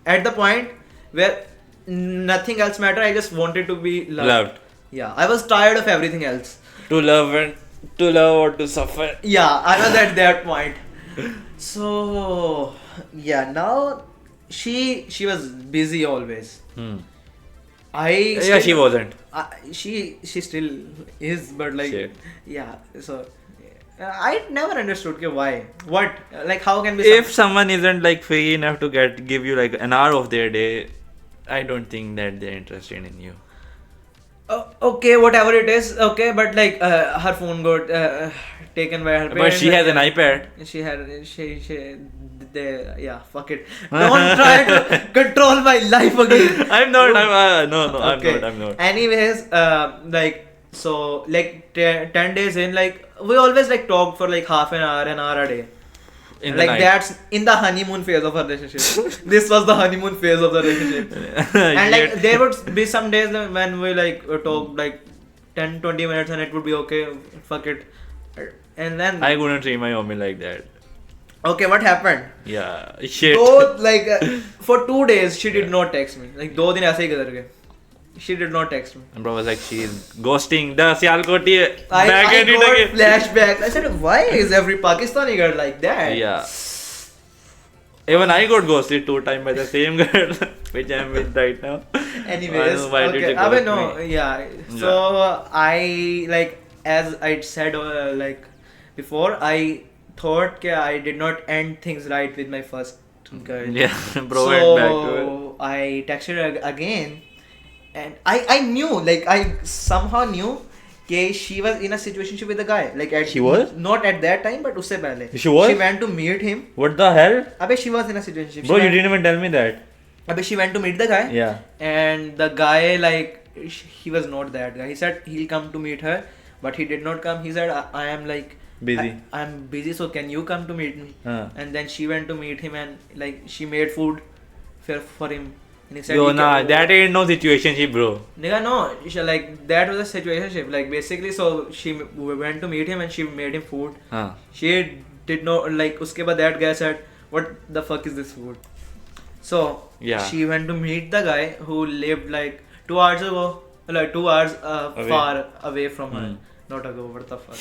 at the point where nothing else mattered. I just wanted to be loved. Yeah, I was tired of everything else. To love or to suffer. Yeah, I was at that point. So yeah, now she was busy always. She wasn't. She still is, but like Shit. yeah. So I never understood why. What, like how can be If someone isn't like free enough to give you like an hour of their day, I don't think that they're interested in you. Okay, whatever it is, okay, but like her phone got taken by her parents. But she has an iPad. Yeah, fuck it. Don't try to control my life again. I'm not. Okay. I'm not. Anyways, like so, like 10 days in, like we always like talk for like half an hour a day. In the Like night. that's in the honeymoon phase of our relationship. This was the honeymoon phase of the relationship. And like there would be some days when we like talk like 10-20 minutes and it would be okay, fuck it. And then I couldn't see my homie like that. okay, what happened? Yeah, shit. So like for 2 days she did not text me. Like 2 दिन ऐसे ही गुजर गए. She did not text me. And bro was like, she's ghosting the Sialkoti I back got flashback. I said, why is every Pakistani girl like that? Yeah. Even I got ghosted 2 times by the same girl, which I'm with right now. Anyways, Why did okay. you ghost no, me? yeah. So I like, as I said like before, I thought that I did not end things right with my first girl. Yeah, bro So went back to her. I texted her again, and I knew, like I somehow knew that she was in a situationship with a guy. Like She was? not at that time, but usse pehle. She was? She went to meet him. What the hell? Abhi, she was in a situationship. Bro, you didn't even tell me that. Abhi, she went to meet the guy. Yeah. And the guy, like, he was not that guy. He said he'll come to meet her, but he did not come. He said, I am like Busy. I'm busy, so can you come to meet me? And then she went to meet him, and like she made food for him. And he said, Yo, "You nah, can- that ain't no situationship, bro. Nigga, no, like that was a situationship. Like basically, so she went to meet him and she made him food. She did not, like, uske baad that guy said, what the fuck is this food? So Yeah. she went to meet the guy who lived like 2 hours ago, like 2 hours far away from her. Not ago, what the fuck?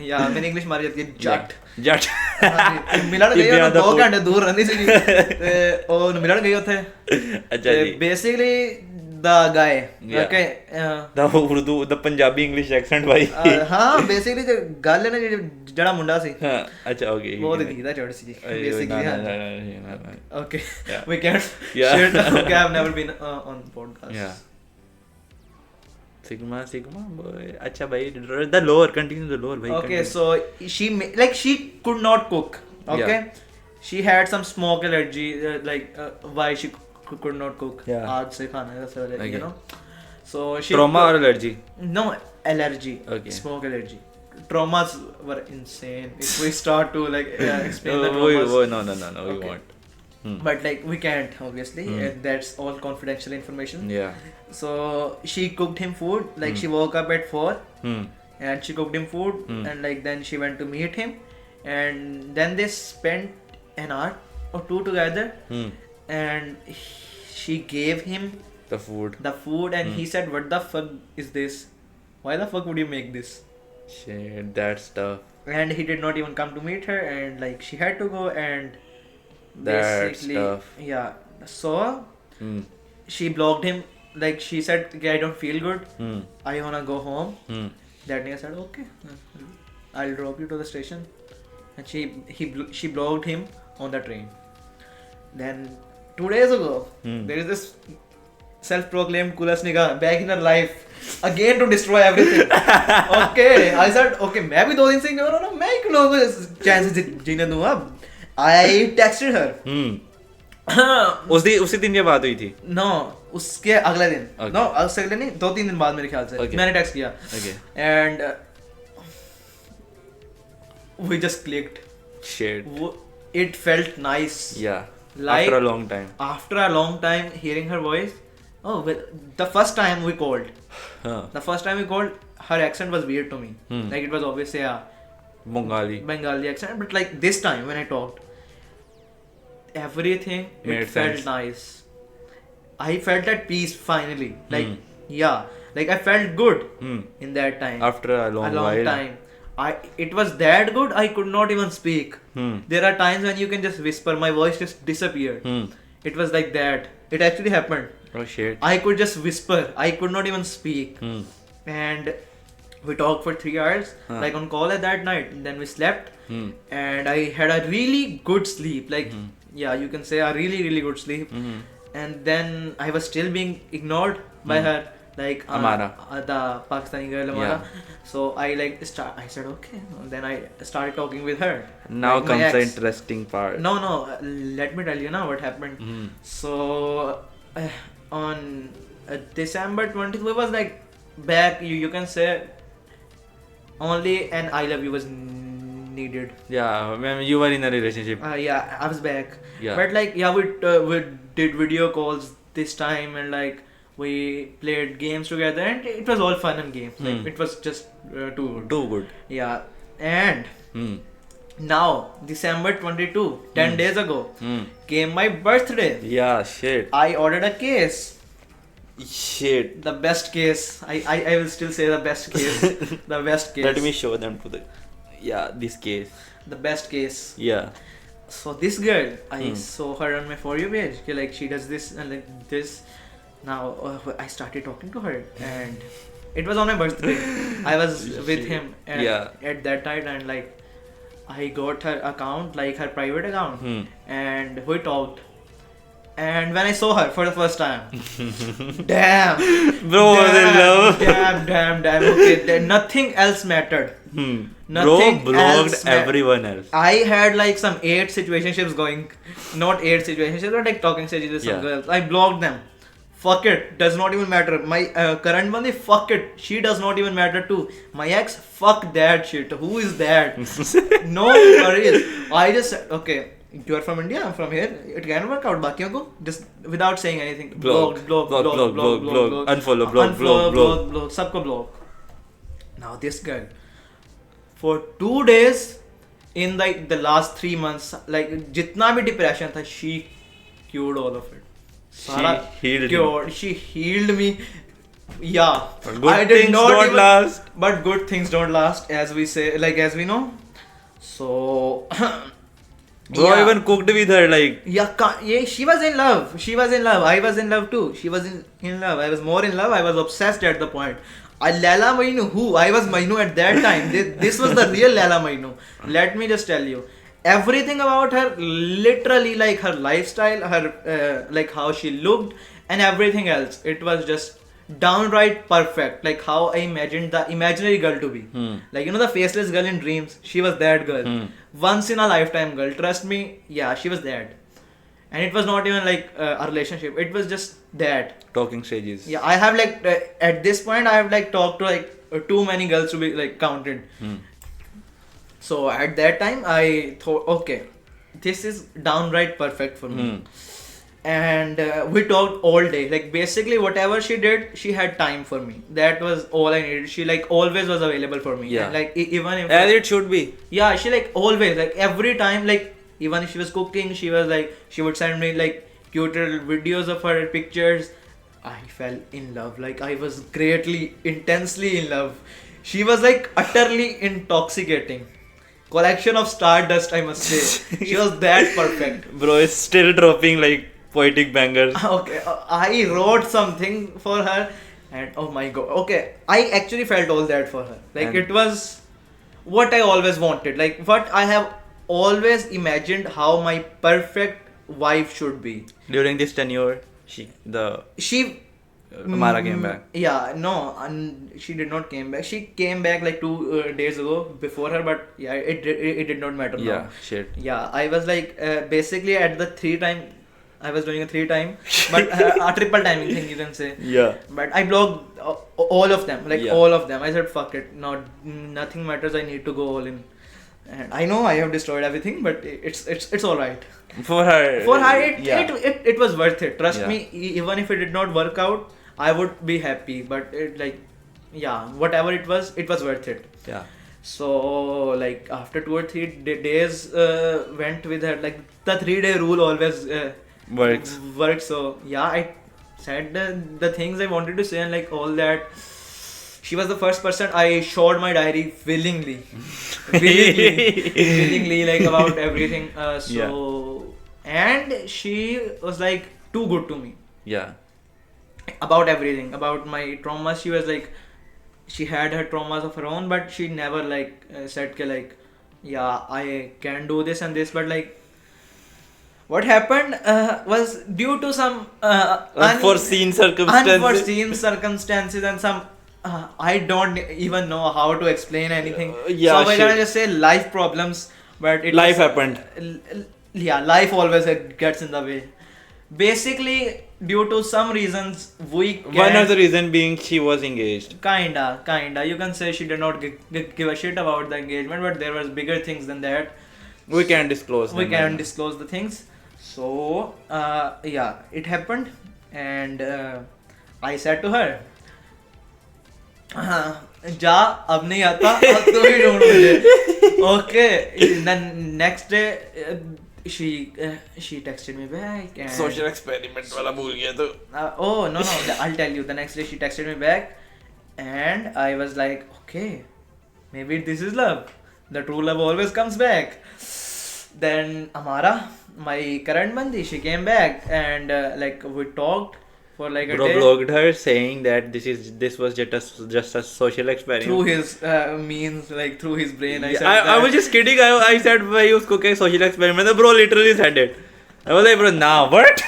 Yeah, मैंने English मारी जाती है जट. Jut. मिलन गई हो तो 2 घंटे दूर रहंदी सी ते ਉਹ ਮਿਲਣ ਗਈ ਉੱਥੇ. अच्छा जी. Basically the guy. Yeah. Okay. The Urdu, the Punjabi English accent, भाई. ਹਾਂ basically ਤੇ ਗੱਲ ਹੈ ਨਾ ਜਿਹੜਾ ਮੁੰਡਾ ਸੀ. हाँ, अच्छा, okay. ਉਹ ਦੀ ਦਾ ਚੜ ਸੀ basically. No. Okay. Yeah. We can't Yeah. share. Okay, I've never been on podcast. Yeah. Sigma, boy. अच्छा भाई, the lower, continue the lower, भाई. Okay, continue. so she could not cook. Okay, Yeah. she had some smoke allergy. Why she could not cook? Yeah. आज से खाना है वैसे वाले, Okay. you know. So she Trauma or allergy? No allergy. Okay. Smoke allergy. Traumas were insane. If we start to like explain the Oh, traumas. no, we Okay. won't. But like we can't, obviously. That's all confidential information. Yeah. So she cooked him food. Like she woke up at 4 and she cooked him food, and like then she went to meet him, and then they spent an hour or 2 together, and she gave him The food. and he said, what the fuck is this? Why the fuck would you make this? Shit, that stuff. And he did not even come to meet her, and like she had to go, and That basically stuff. yeah, so Hmm. she blocked him. Like she said, okay, I don't feel good, Hmm. I wanna go home. Hmm. That nigga said, okay, I'll drop you to the station, and she blocked him on the train. Then 2 days ago, there is this self-proclaimed coolest nigga back in her life again to destroy everything. Okay, I said, okay, मैं भी 2 दिन से ignore हो रहा हूँ, मैं क्यों लोगों को चांसेस जीने दूँ अब. I texted her. उसी दिन ये बात हुई थी. No, उसके अगले दिन. Okay. No, उससे अगले नहीं, 2-3 दिन बाद मेरे ख्याल से. Okay. मैंने टेक्स्ट किया. Okay. And we just clicked. Shit. It felt nice. Yeah. Like, After a long time. After a long time hearing her voice. Oh, well, the first time we called. Her accent was weird to me. Like it was obviously a Bengali accent, but like this time when I talked, everything Made felt sense. nice. I felt at peace finally. Like yeah, like I felt good in that time. After a long while. Time. It was that good I could not even speak. There are times when you can just whisper, my voice just disappeared. It was like that. It actually happened. Oh shit. I could just whisper. I could not even speak. And we talked for 3 hours, like on call at that night. And then we slept, and I had a really good sleep. Like yeah, you can say a really really good sleep. And then I was still being ignored by her, like Amara, the Pakistani girl Amara. Yeah. So I like I said okay. And then I started talking with her. Now like my comes the ex. interesting part. No, let me tell you now what happened. So on December 20th, we was like back. You can say only an I love you was needed. Yeah, when you were in a relationship. Yeah, I was back. Yeah. But like yeah, we did video calls this time, and like we played games together, and it was all fun and games. Like it was just too good. Too good. Yeah, and now December 22, 10 days ago, came my birthday. Yeah, shit. I ordered a case. Shit. The best case. I will still say the best case. The best case. Let me show them to the. Yeah, this case. The best case. Yeah. So this girl, I Hmm. saw her on my For You page. Okay, like she does this and like this. Now I started talking to her, and it was on my birthday. I was with him Yeah. at that time, and like I got her account, like her private account, Hmm. and we talked. And when I saw her for the first time, damn, Bro was in love. damn. Okay, then nothing else mattered. Hmm. Nothing Bro blocked else everyone else. I had like some 8 situationships going, not 8 situationships, but like talking stages with some Yeah. girls. I blocked them. Fuck it, does not even matter. My current one, fuck it, she does not even matter too. My ex, fuck that shit. Who is that? No worries. I just said, okay, you are from India, I'm from here. It can work out. Bakiyon ko, just without saying anything. Block. Unfollow, block. Sabko block. Now this girl, for 2 days, in like the last 3 months, like jitna bhi depression tha, she cured all of it. Sara healed cured. She healed me. Yeah. But good things don't last. But good things don't last, as we say, like as we know. So Bro yeah. even cooked with her like. Yeah, she was in love. She was in love. I was in love too. She was in love. I was more in love. I was obsessed at the point. Laila Mainu, who? I was Mainu at that time. This was the real Laila Mainu. Let me just tell you. Everything about her, literally like her lifestyle, her like how she looked and everything else. It was just downright perfect. Like how I imagined the imaginary girl to be. Like you know the faceless girl in dreams. She was that girl. Once in a lifetime girl. Trust me. Yeah, she was that. And it was not even like a relationship. It was just that. Talking stages. Yeah, I have like at this point I have like talked to like too many girls to be like counted. So at that time I thought, okay, this is downright perfect for me. And we talked all day. Like basically whatever she did, she had time for me. That was all I needed. She like always was available for me. Yeah. And, like even if As it should be. yeah, she like always, like every time, like even if she was cooking, she was like, she would send me like cute little videos of her pictures. I fell in love. Like I was greatly, intensely in love. She was like utterly intoxicating. Collection of stardust, I must say. She was that perfect. Bro is still dropping like poetic bangers. Okay, I wrote something for her, and oh my god. Okay, I actually felt all that for her. Like And- it was what I always wanted. Like what I have always imagined how my perfect wife should be. During this tenure, she Mara came back. Yeah, no, she did not came back. She came back like 2 days ago before her, but yeah, it did not matter. Yeah, now. shit. Yeah, I was like basically at the 3 time. I was doing a 3 time, but a triple timing thing you can say. Yeah. But I blocked all of them, like Yeah. all of them. I said fuck it, nothing matters. I need to go all in. And I know I have destroyed everything, but it's all right. For her. For her, yeah. it was worth it. Trust Yeah. me, even if it did not work out, I would be happy. But it like, yeah, whatever it was worth it. Yeah. So like after 2 or 3 days went with her. Like the 3-day rule always Works. worked. So yeah, I said the things I wanted to say and like all that. She was the first person I showed my diary willingly, like about everything. And she was like too good to me Yeah. about everything, about my traumas. She was like, she had her traumas of her own, but she never like said ke like, yeah, I can do this and this, but like what happened was due to some Unforeseen circumstances and some I don't even know how to explain anything. Yeah, so we're shit. gonna just say life problems, but Life happened. Yeah, life always gets in the way. Basically, due to some reasons, we One of the reason being she was engaged. kinda. You can say she did not give a shit about the engagement, but there was bigger things than that. We can't disclose. We them can right now. disclose the things. So yeah, it happened, and I said to her, जा अब नहीं आता अब तो ही ढूंढ मुझे. Okay, the next day she texted me back and Social experiment वाला भूल गया तो. oh no, I'll tell you. The next day she texted me back and I was like, okay, maybe this is love. The true love always comes back. Then Amara, my current bandi, she came back and like we talked for like a Bro day blogged her saying that this was just a social experiment. through his means, like through his brain. I said I was just kidding. I said भाई उसको क्या social experiment. Bro literally said it. I was like, bro, nah, what?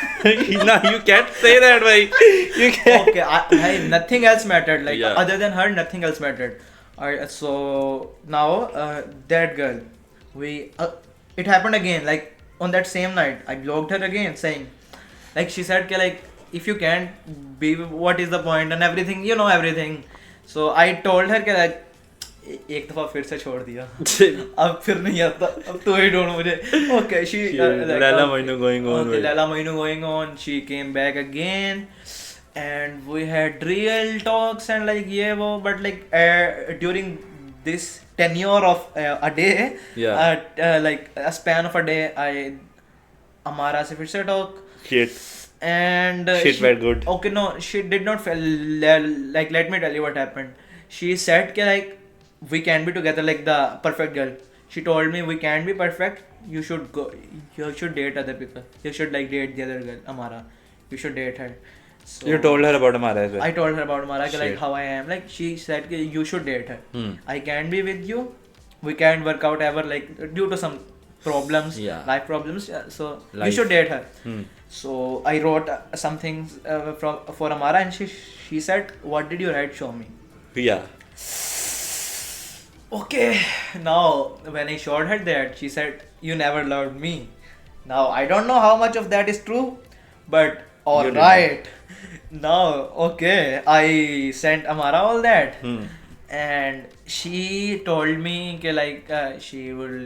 Nah, you can't say that, bhai. You can't. Okay, nothing else mattered. Like Yeah. other than her, nothing else mattered. Alright, so now that girl, it happened again. Like on that same night, I blocked her again, saying, like she said, like if you can't be, what is the point and everything, you know everything. So I told her like एक दफा फिर से छोड़ दिया अब फिर नहीं आता अब तो ही ढूंढ मुझे okay she Laila Majnu going on okay Laila Majnu going on she came back again and we had real talks and like yeah wo but like during this tenure of a day like a span of a day I Amara se फिर से talk Shit. and Shit went good. Okay, no, she did not feel like let me tell you what happened. She said ke like we can be together like the perfect girl. She told me we can be perfect. You should go. You should date other people. You should like date the other girl, Amara. You should date her. So You told her about Amara as well. I told her about Amara, like Shit. how I am. Like she said ke you should date her. Hmm. I can be with you. We can't work out ever like due to some problems, Yeah. life problems. So you Life. should date her. Hmm. So I wrote some things for Amara, and she said, "What did you write? Show me." Yeah. Okay. Now when I showed her that, she said, "You never loved me." Now I don't know how much of that is true, but all You right. Now okay, I sent Amara all that, Hmm. and she told me ke like she will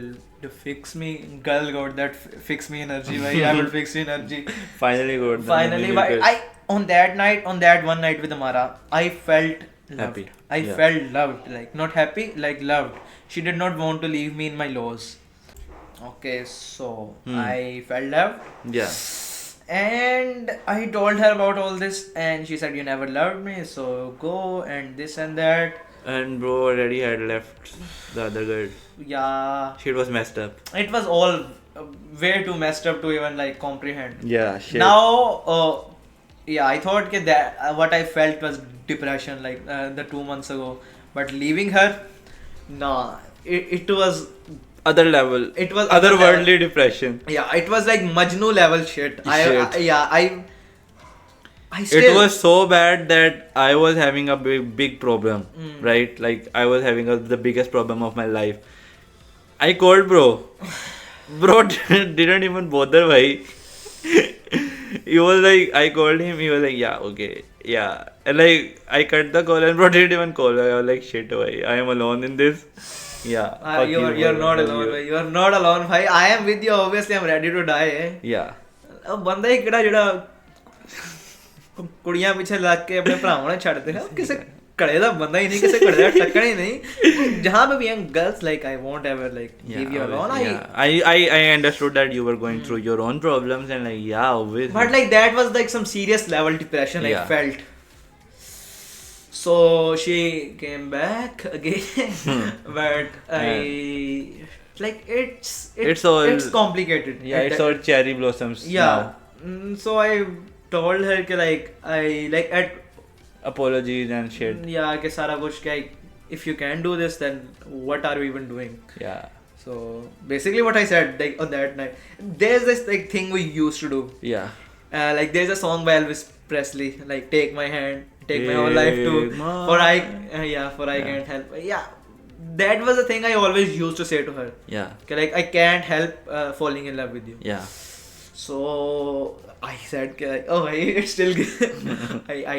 fix me. Girl got that fix me energy. Bhai, I will fix you energy. Finally got the Finally, miracle. I on that night, on that one night with Amara, I felt loved. Happy. I Yeah. felt loved, like not happy, like loved. She did not want to leave me in my lows. Okay, so I felt loved, Yeah. and I told her about all this, and she said, "You never loved me, so go and this and that." And bro already had left the other girl. Yeah, Shit was messed up. it was all way too messed up to even like comprehend. Yeah, shit. Now, yeah, I thought that what I felt was depression like the 2 months ago, but leaving her, nah, it was Other level. it was Otherworldly depression. yeah, it was like Majnu level shit. Shit. I still, It was so bad that I was having a big problem, right? Like I was having the biggest problem of my life. I called bro. Bro didn't even bother, bhai. He was like, I called him. He was like, yeah, okay, yeah. And like I cut the call and bro didn't even call. I was like, shit, bhai, I am alone in this. Yeah. fuck you're bro, not fuck alone, you. bhai. You are not alone, bhai. I am with you. Obviously, I'm ready to die. Yeah. ਬੰਦਾ ਹੀ ਕਿਹੜਾ ਜਿਹੜਾ ਕੁੜੀਆਂ ਪਿੱਛੇ ਲੱਗ ਕੇ ਆਪਣੇ ਭਰਾਵਾਂ ਨੂੰ ਛੱਡ ਦੇਗਾ ਕਿਸੇ ਕੜੇ ਦਾ ਬੰਦਾ ਹੀ ਨਹੀਂ ਕਿਸੇ ਕੜੇ ਦਾ ਟੱਕਰ ਹੀ ਨਹੀਂ ਜਹਾਂ पे भी young girls like I won't ever like leave you alone. I understood that you were going through your own problems and like yeah, obviously. But like that was like some serious level depression I Yeah. felt. So she came back again, but like It's all- it's complicated. Yeah, it's all cherry blossoms yeah. now. So I told her कि like I like at Apologies and shit. yeah कि सारा कुछ क्या if you can do this then what are we even doing? Yeah. So basically what I said like on that night, there's this like thing we used to do. Yeah. Like there's a song by Elvis Presley like take my hand, take my whole life too, Take my- for I can't help. Yeah, that was the thing I always used to say to her. Yeah. कि like I can't help falling in love with you. Yeah. So I said कि like, oh hey, it's still good. I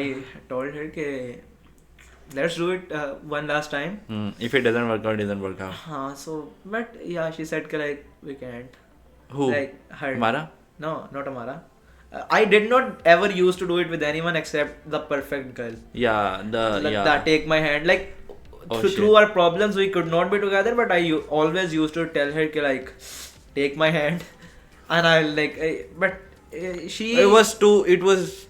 told her कि let's do it one last time. If it doesn't work out, it doesn't work out. So but yeah, she said कि like we can't. Who? Like her. Mara? No, not Amara. I did not ever used to do it with anyone except the perfect girl. Yeah. The take my hand. Like Oh, through our problems we could not be together, but I always used to tell her कि like take my hand. and I like, but she. It was too. It was.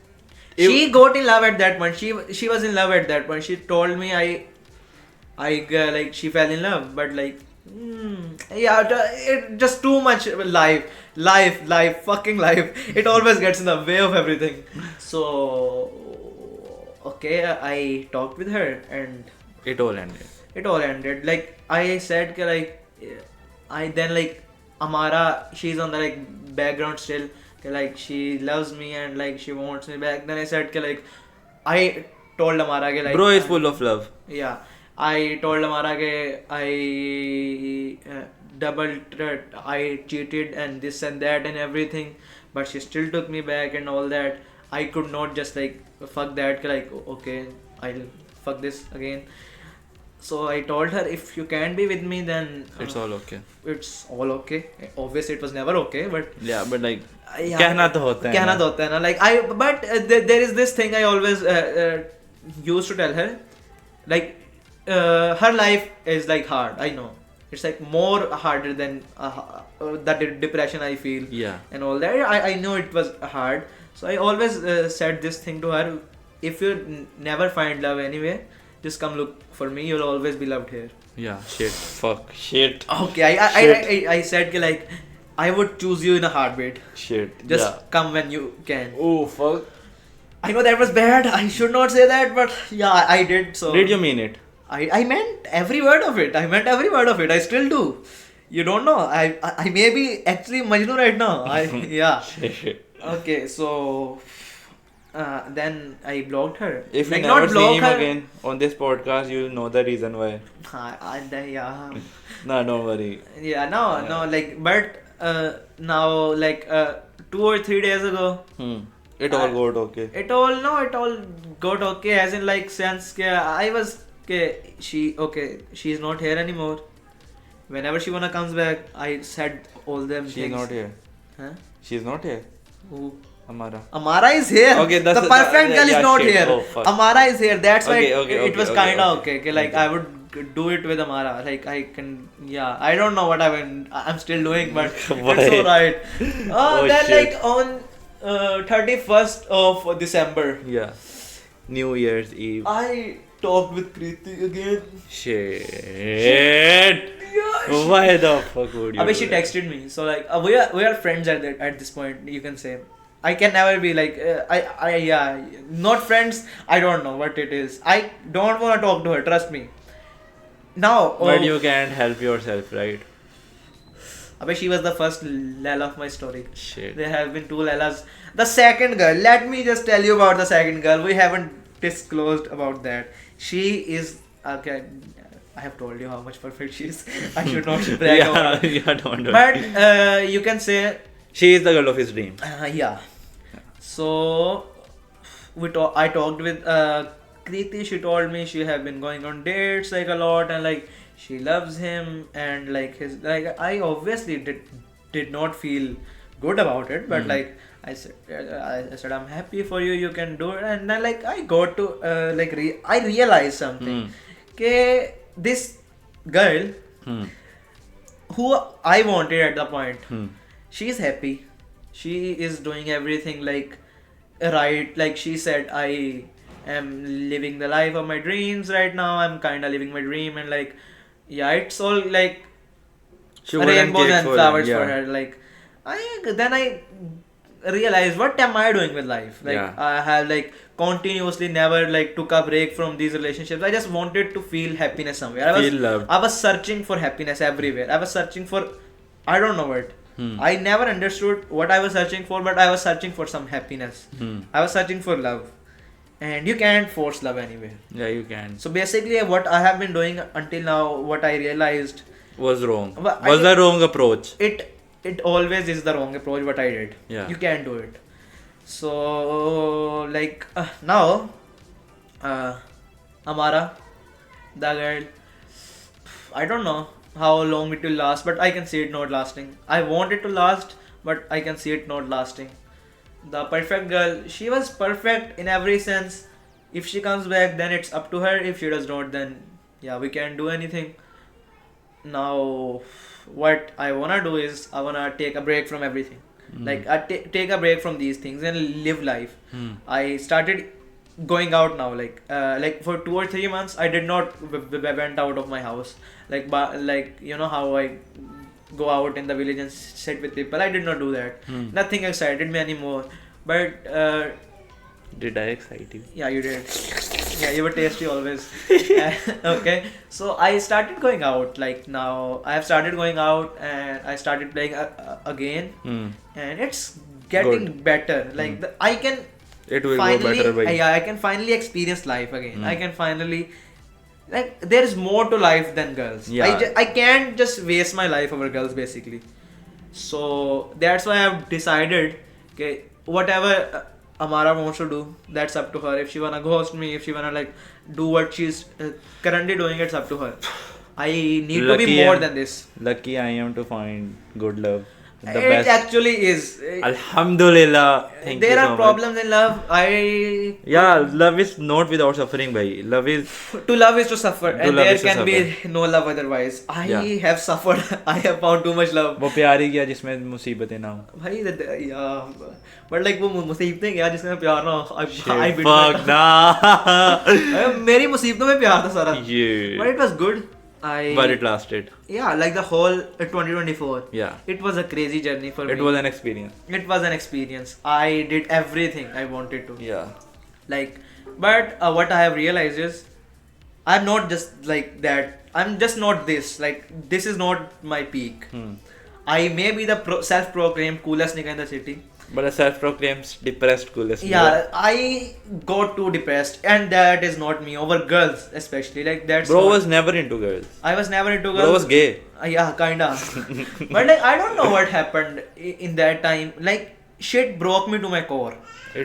She got in love at that point. She was in love at that point. She told me like she fell in love, but like yeah, it just too much life, fucking life. It always gets in the way of everything. So okay, I talked with her and It all ended. it all ended. Like I said, कि like I then like Amara, she's on the like background still. कि like she loves me and like she wants me back. Then I said कि like I told Amara कि like Bro is full of love. yeah, I told Amara कि I cheated and this and that and everything, but she still took me back and all that. I could not just like fuck that. कि like okay, I'll fuck this again. So I told her if you can be with me then It's all okay. it's all okay. Obviously it was never okay, but Yeah, but like yeah, कहना तो होता है कहना ना. तो होता है ना. Like I but there is this thing I always used to tell her, like her life is like hard. I know it's like more harder than that depression I feel Yeah. and all that. I know it was hard, so I always said this thing to her: if you never find love anyway, just come look for me. You'll always be loved here. Yeah. Shit. Fuck. Shit. Okay, I said कि like I would choose you in a heartbeat. Shit. Just Yeah. come when you can. Oh fuck. I know that was bad. I should not say that, but yeah, I did. So Did you mean it? I meant every word of it. I meant every word of it. I still do. You don't know. I may be actually Majnun right now. Yeah. Shit. Okay, so then I blocked her. If you like, never not see block him her. again on this podcast, you'll know the reason why. Yeah. Nah, don't worry. Yeah. No. Like, but now like 2 or 3 days ago. It all got okay. It all got okay, as in like sense I was she's not here anymore. Whenever she wanna comes back, I said all them She's things. not here. Huh? She's not here. Who? Amara. Amara is here. Okay, that's the perfect girl yeah, is not shit. here. Oh, fuck. Amara is here. That's why Okay, it was okay, kinda okay. okay. Like Okay. I would do it with Amara. Like I can, yeah. I don't know what I'm still doing, but Why? it's alright. Oh, Then shit. like on 31st of December, Yeah. New Year's Eve. I talked with Kriti again. Shit. Why the fuck would you? Abhi, do she that? texted me. So like we are friends at this point. You can say. I can never be like yeah, not friends. I don't know what it is. I don't want to talk to her. Trust me. Now. But you can't help yourself, right? Abhi, she was the first Lala of my story. Shit. There have been 2 Lalas. The second girl. Let me just tell you about the second girl. We haven't disclosed about that. She is okay. I have told you how much perfect she is. I should not brag about it. Yeah, don't. But you can say She is the girl of his dream. yeah. So I talked with Kriti. She told me she have been going on dates like a lot and like she loves him and like his like I obviously did not feel good about it, but like I said I'm happy for you. You can do it, and then like I got to I realized something. Okay, this girl who I wanted at the point. She's happy. She is doing everything like right. Like she said, I am living the life of my dreams right now. I'm kind of living my dream and like, yeah, it's all like She wouldn't rainbows take and for flowers it, yeah. for her. Like, I realized what am I doing with life? Like Yeah. I have like continuously never like took a break from these relationships. I just wanted to feel happiness somewhere. Feel loved. I was searching for happiness everywhere. I was searching for I don't know what. I never understood what I was searching for, but I was searching for some happiness. I was searching for love. And you can't force love anywhere. Yeah, you can. So basically what I have been doing until now, what I realized Was wrong. But Was the wrong approach. it always is the wrong approach what I did. Yeah. You can't do it. So like now Amara, the girl, I don't know how long it will last, but I can see it not lasting. I want it to last, but I can see it not lasting. The perfect girl, she was perfect in every sense. If she comes back, then it's up to her. If she does not, then yeah, we can't do anything. Now, what I wanna do is I wanna take a break from everything. Like take a break from these things and live life. I started going out now, like for 2 or 3 months I did not went out of my house, like you know how I go out in the village and sit with people. I did not do that. Nothing excited me anymore. But Did I excite you? yeah, you did. Yeah, you were tasty always. Okay, so I started going out. Like now I have started going out and I started playing again, and it's getting Good. better. Like I can It will finally, go better, bhai. yeah, I can finally experience life again. I can finally, like, there is more to life than girls. Yeah. I can't just waste my life over girls, basically. So that's why I've decided, okay, whatever Amara wants to do, that's up to her. If she wanna ghost me, if she wanna like do what she's currently doing, it's up to her. I need to be more than this. Lucky I am to find good love. The It best. actually is. Alhamdulillah. Thank There you are so much. problems in love. Yeah, love is not without suffering, bhai. Love is To love is to suffer, To and love there is to can be suffer. no love otherwise. I Yeah. have suffered. I have found too much love. वो प्यार ही किया जिसमें मुसीबतें ना हो. भाई yeah, but like वो मुसीबतें क्या जिसमें प्यार ना हो. I beat Fuck my- nah. मेरी मुसीबतों में प्यार था सारा. Yeah. But it was good. But it lasted. Yeah, like the whole 2024. Yeah. It was a crazy journey for me. It was an experience. It was an experience. I did everything I wanted to. Yeah. Like, but what I have realized is, I'm not just like that. I'm just not this. Like, this is not my peak. I may be the self-proclaimed coolest nigga in the city. But a self-proclaimed depressed coolest. Yeah, I got too depressed, and that is not me. Over girls, especially, like that's. Bro not- was never into girls. I was never into girls. Bro was gay. Yeah, kinda. But like, I don't know what happened in that time. Like, shit broke me to my core.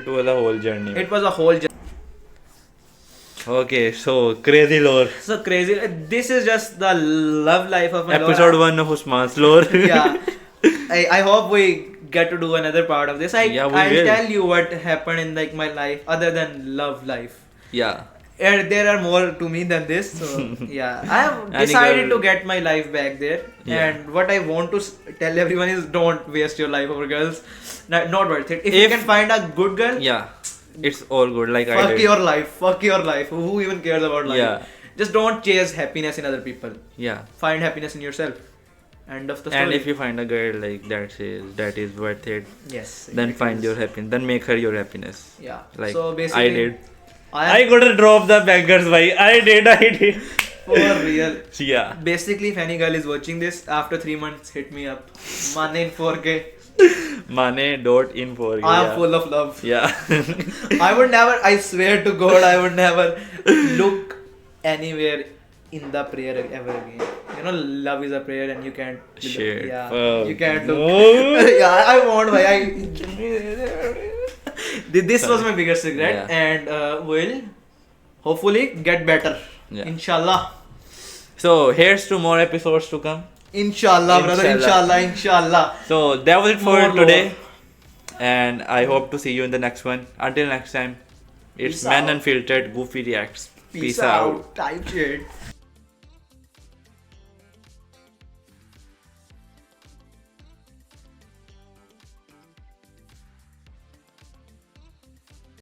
It was a whole journey. It was a whole. Okay, so crazy lore. So crazy. This is just the love life of my Episode 1 of Usman's lore. Yeah. I hope we get to do another part of this. Yeah, we I'll will. tell you what happened in like my life other than love life. Yeah. And there are more to me than this. So yeah, I have Any decided girl- to get my life back there. Yeah. And what I want to tell everyone is, don't waste your life over girls. Not worth it. If you If- can find a good girl, Yeah. It's all good like I fuck did. your life. Fuck your life. Who even cares about life? Yeah. Just don't chase happiness in other people. Yeah. Find happiness in yourself. End of the story. And if you find a girl like that is worth it, yes, then it find is. your happiness. Then make her your happiness. Yeah. Like So basically, I did. I I gotta drop the bangers, bhai. I did. for real. Yeah. Basically, if any girl is watching this after 3 months, hit me up. Mane in 4K. Mane.info. I am full of love. Yeah. I would never. I swear to God, I would never look anywhere in the prayer ever again. You know, love is a prayer, and you can't. Shit. Yeah. Fuck. You can't look. No. Yeah, I won't. This was my biggest regret, Yeah. and will hopefully get better. Yeah. Inshallah. So here's to more episodes to come. Inshallah, brother. Inshallah. Inshallah. So that was it for More today. lore. And I hope to see you in the next one. Until next time, it's Peace Man out. Unfiltered Goofy Reacts. Peace out. Type shit.